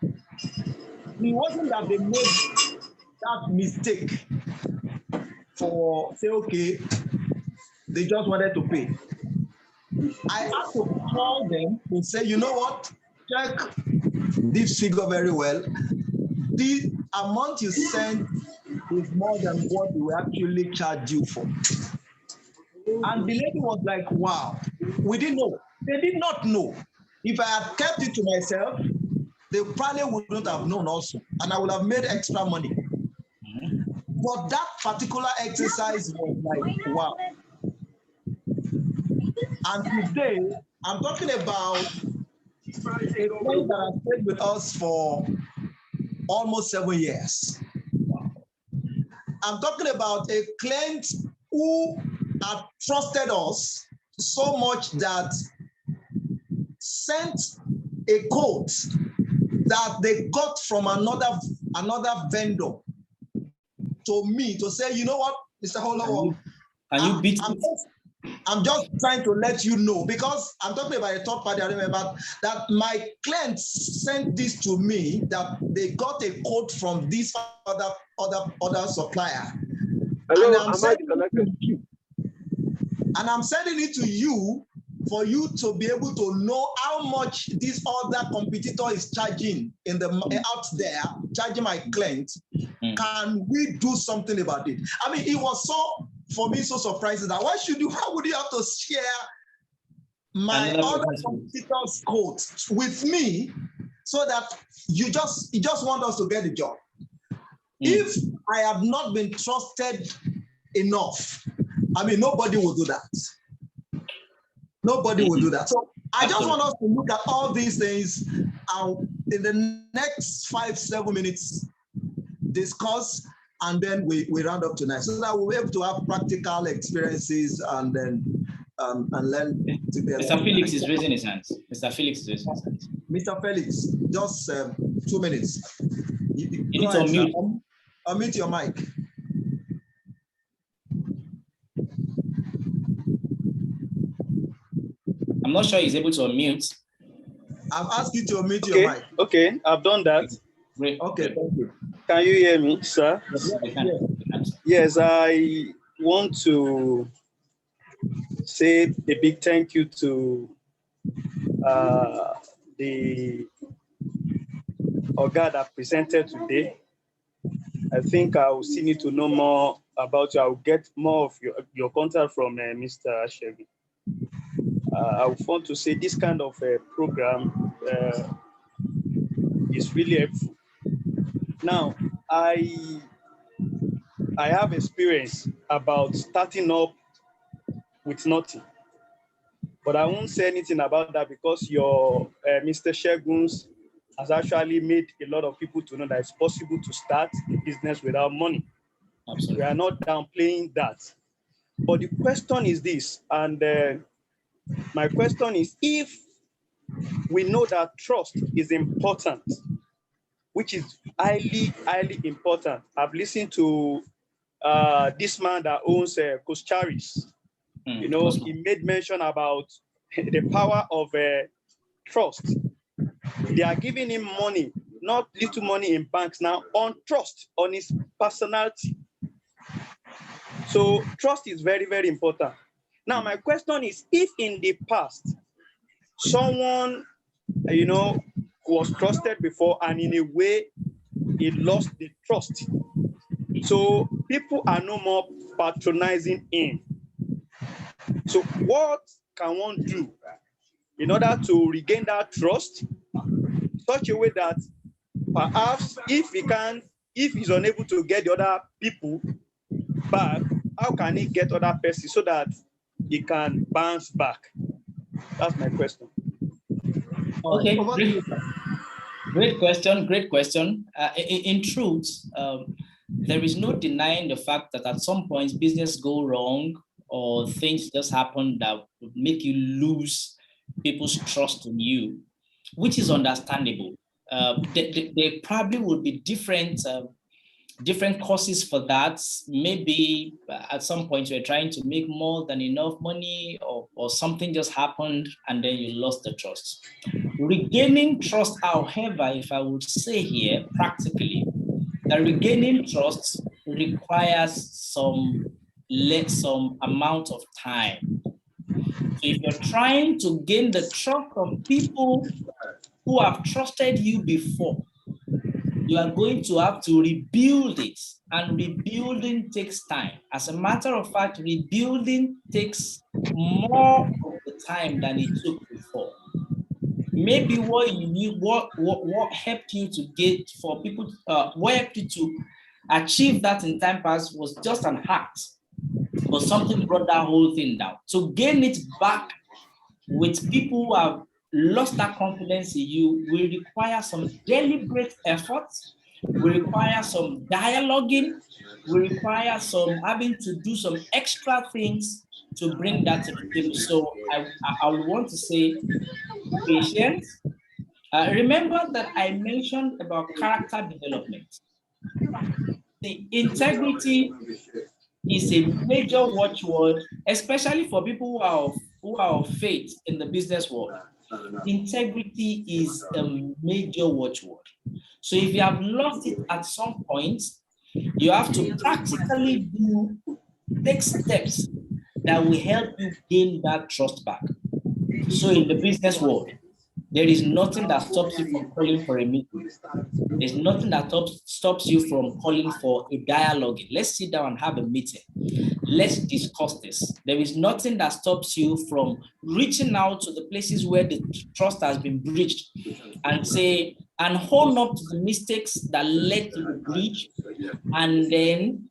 It wasn't that they made that mistake for, say, okay, they just wanted to pay. I had to call them and say, you know what, check this figure very well. The amount you sent is more than what we actually charge you for. And the lady was like, wow, we didn't know. They did not know. If I had kept it to myself, they probably wouldn't have known also, and I would have made extra money. But that particular exercise was like, wow. And today, I'm talking about a client that has stayed with us for almost 7 years. I'm talking about a client who had trusted us so much that sent a quote that they got from another vendor to me to say, you know what, Mr. Holo, I'm just trying to let you know, because I'm talking about a third party. I remember that my clients sent this to me, that they got a quote from this other supplier. Hello, and I'm sending it to you for you to be able to know how much this other competitor is charging out there, charging my client. Can we do something about it? It was for me so surprising that why would you have to share my other competitor's code with me so that you just want us to get the job? If I have not been trusted enough, nobody will do that. Nobody will do that. So I just want us to look at all these things and in the next 5-7 minutes discuss, and then we round up tonight so that we'll be able to have practical experiences and then and learn together. Mr. Felix is raising his hands. Mr. Felix is raising his hands. Mr. Felix, just 2 minutes. You need to unmute. Unmute your mic. I'm not sure he's able to unmute. I've asked you to unmute your mic. Okay, I've done that. Great. Okay, thank you. Can you hear me, sir? Yes, I want to say a big thank you to the Oga that presented today. I think I will still need to know more about you. I will get more of your contact from Mr. Shegun. I would want to say this kind of program is really helpful. Now, I have experience about starting up with nothing, but I won't say anything about that because your Mr. Shegun has actually made a lot of people to know that it's possible to start a business without money. Absolutely. We are not downplaying that. But the question is this, and my question is, if we know that trust is important, which is highly, highly important. I've listened to this man that owns Coach Charis. He made mention about the power of trust. They are giving him money, not little money in banks now, on trust, on his personality. So trust is very, very important. Now, my question is, if in the past, someone, was trusted before and in a way, he lost the trust. So people are no more patronizing him. So what can one do in order to regain that trust, such a way that perhaps if he's unable to get the other people back, how can he get other persons so that he can bounce back? That's my question. Okay, great question. In truth, there is no denying the fact that at some point business go wrong or things just happen that would make you lose people's trust in you, which is understandable. There probably would be different causes for that. Maybe at some point you're trying to make more than enough money, or something just happened and then you lost the trust. Regaining trust, however, if I would say here practically, that regaining trust requires some amount of time. So if you're trying to gain the trust of people who have trusted you before, you are going to have to rebuild it, and rebuilding takes time. As a matter of fact, rebuilding takes more of the time than it took before. Maybe what you need, what helped you to get for people, what helped you to achieve that in time past was just an act, but something brought that whole thing down. To gain it back with people who have lost that confidence in you will require some deliberate effort, will require some dialoguing, will require some having to do some extra things to bring that to the table. So I would want to say patience. Remember that I mentioned about character development. The integrity is a major watchword, especially for people who are of faith in the business world. Integrity is a major watchword. So if you have lost it at some point, you have to practically take steps that will help you gain that trust back. So in the business world, there is nothing that stops you from calling for a meeting. There's nothing that stops you from calling for a dialogue. Let's sit down and have a meeting. Let's discuss this. There is nothing that stops you from reaching out to the places where the trust has been breached and say, and hold up to the mistakes that led to the breach, and then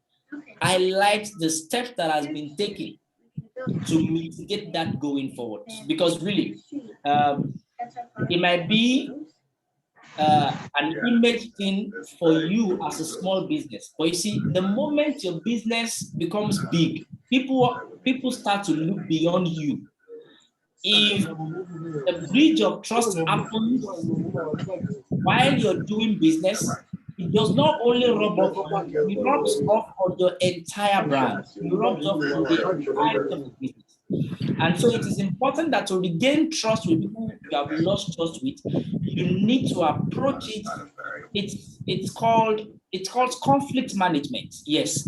highlight the steps that has been taken to mitigate that going forward. Because really, it might be an image thing for you as a small business. But you see, the moment your business becomes big, people start to look beyond you. If the breach of trust happens while you're doing business, it does not only rub off on you, it rubs off on your entire brand. It rubs off on the entire of the business. And so it is important that to regain trust with people you have lost trust with, you need to approach it. It's called conflict management. Yes,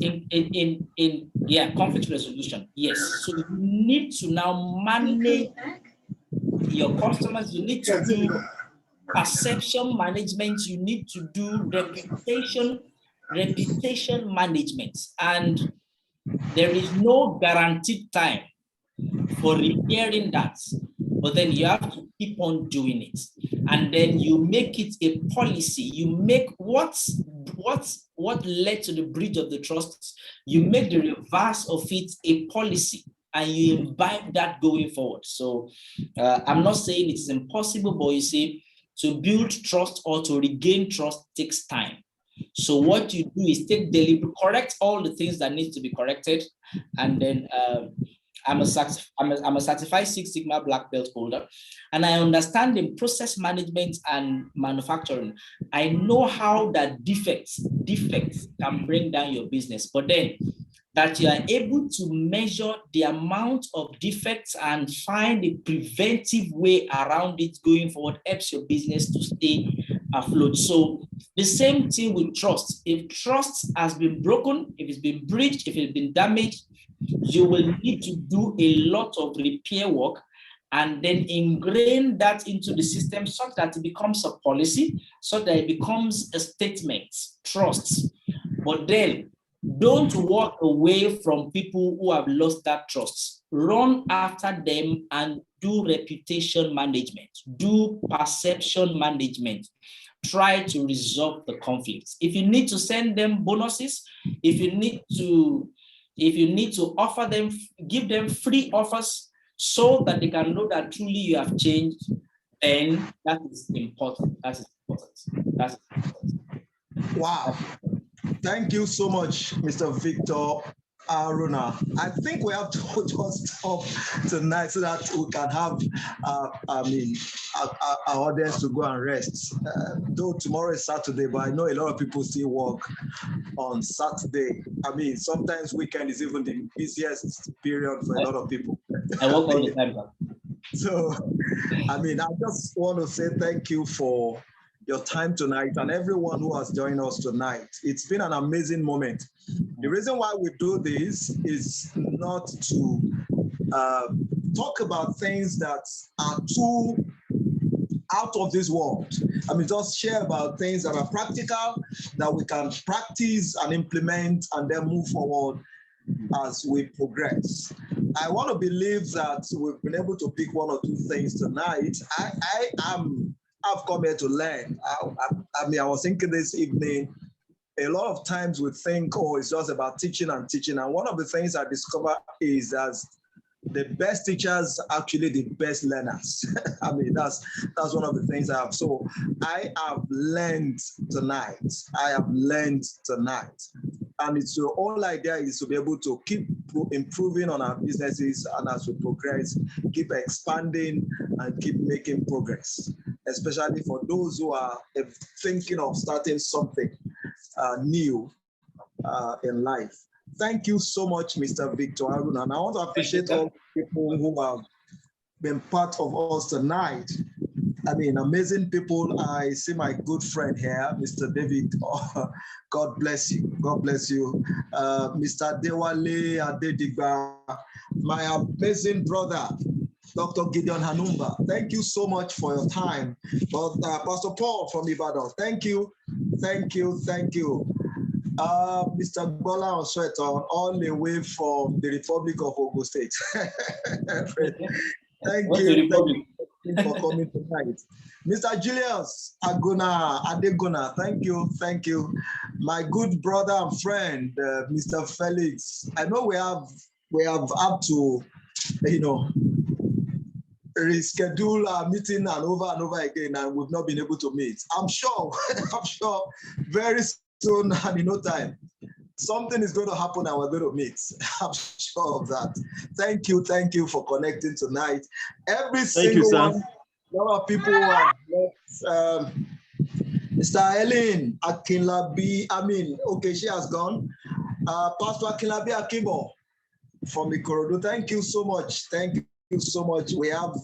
conflict resolution. Yes. So you need to now manage your customers, you need to do perception management, you need to do reputation management, and there is no guaranteed time for repairing that, but then you have to keep on doing it, and then you make it a policy. You make what led to the breach of the trust, you make the reverse of it a policy, and you imbibe that going forward. So I'm not saying it is impossible, but you see, to build trust or to regain trust takes time. So what you do is take deliberate, correct all the things that need to be corrected, and then I'm a certified Six Sigma Black Belt holder, and I understand in process management and manufacturing. I know how that defects can bring down your business, but then that you are able to measure the amount of defects and find a preventive way around it going forward helps your business to stay afloat. So the same thing with trust. If trust has been broken, if it's been breached, if it's been damaged, you will need to do a lot of repair work and then ingrain that into the system so that it becomes a policy, so that it becomes a statement, trust. But then don't walk away from people who have lost that trust. Run after them and do reputation management, do perception management. Try to resolve the conflicts. If you need to send them bonuses, if you need to offer them, give them free offers so that they can know that truly you have changed, and that is important. That is important. That's important. Wow. Thank you so much, Mr. Victor Haruna. I think we have to just stop tonight so that we can have, our audience to go and rest. Though tomorrow is Saturday, but I know a lot of people still work on Saturday. I mean, sometimes weekend is even the busiest period for a lot of people. I work all the time. So, I mean, I just want to say thank you for your time tonight and everyone who has joined us tonight. It's been an amazing moment. The reason why we do this is not to talk about things that are too out of this world. I mean, just share about things that are practical, that we can practice and implement and then move forward as we progress. I want to believe that we've been able to pick one or two things tonight. I've come here to learn. I mean, I was thinking this evening, a lot of times we think, oh, it's just about teaching and teaching. And one of the things I discovered is that the best teachers are actually the best learners. I mean, that's one of the things I have. So I have learned tonight. And it's the whole idea is to be able to keep improving on our businesses, and as we progress, keep expanding and keep making progress, especially for those who are thinking of starting something new in life. Thank you so much, Mr. Victor Haruna. And I want to appreciate all people who have been part of us tonight. I mean, amazing people. I see my good friend here, Mr. David. Oh, God bless you. God bless you. Mr. Dewale Adedigba, my amazing brother, Dr. Gideon Hanumba. Thank you so much for your time. But Pastor Paul from Ibadan, thank you. Mr. Bola Osweto, all the way from the Republic of Ogun State. Thank you for coming tonight. Mr. Julius Adegona, thank you. My good brother and friend, Mr. Felix. I know we have had to, reschedule our meeting and over again, and we've not been able to meet. I'm sure very soon and in no time, something is going to happen and we're going to meet. I'm sure of that. Thank you for connecting tonight. Every single one, a lot of people who have left. Mr. Helen Akinlabi, okay, she has gone. Pastor Akinlabi Akimbo from Ikorodu, thank you so much. We have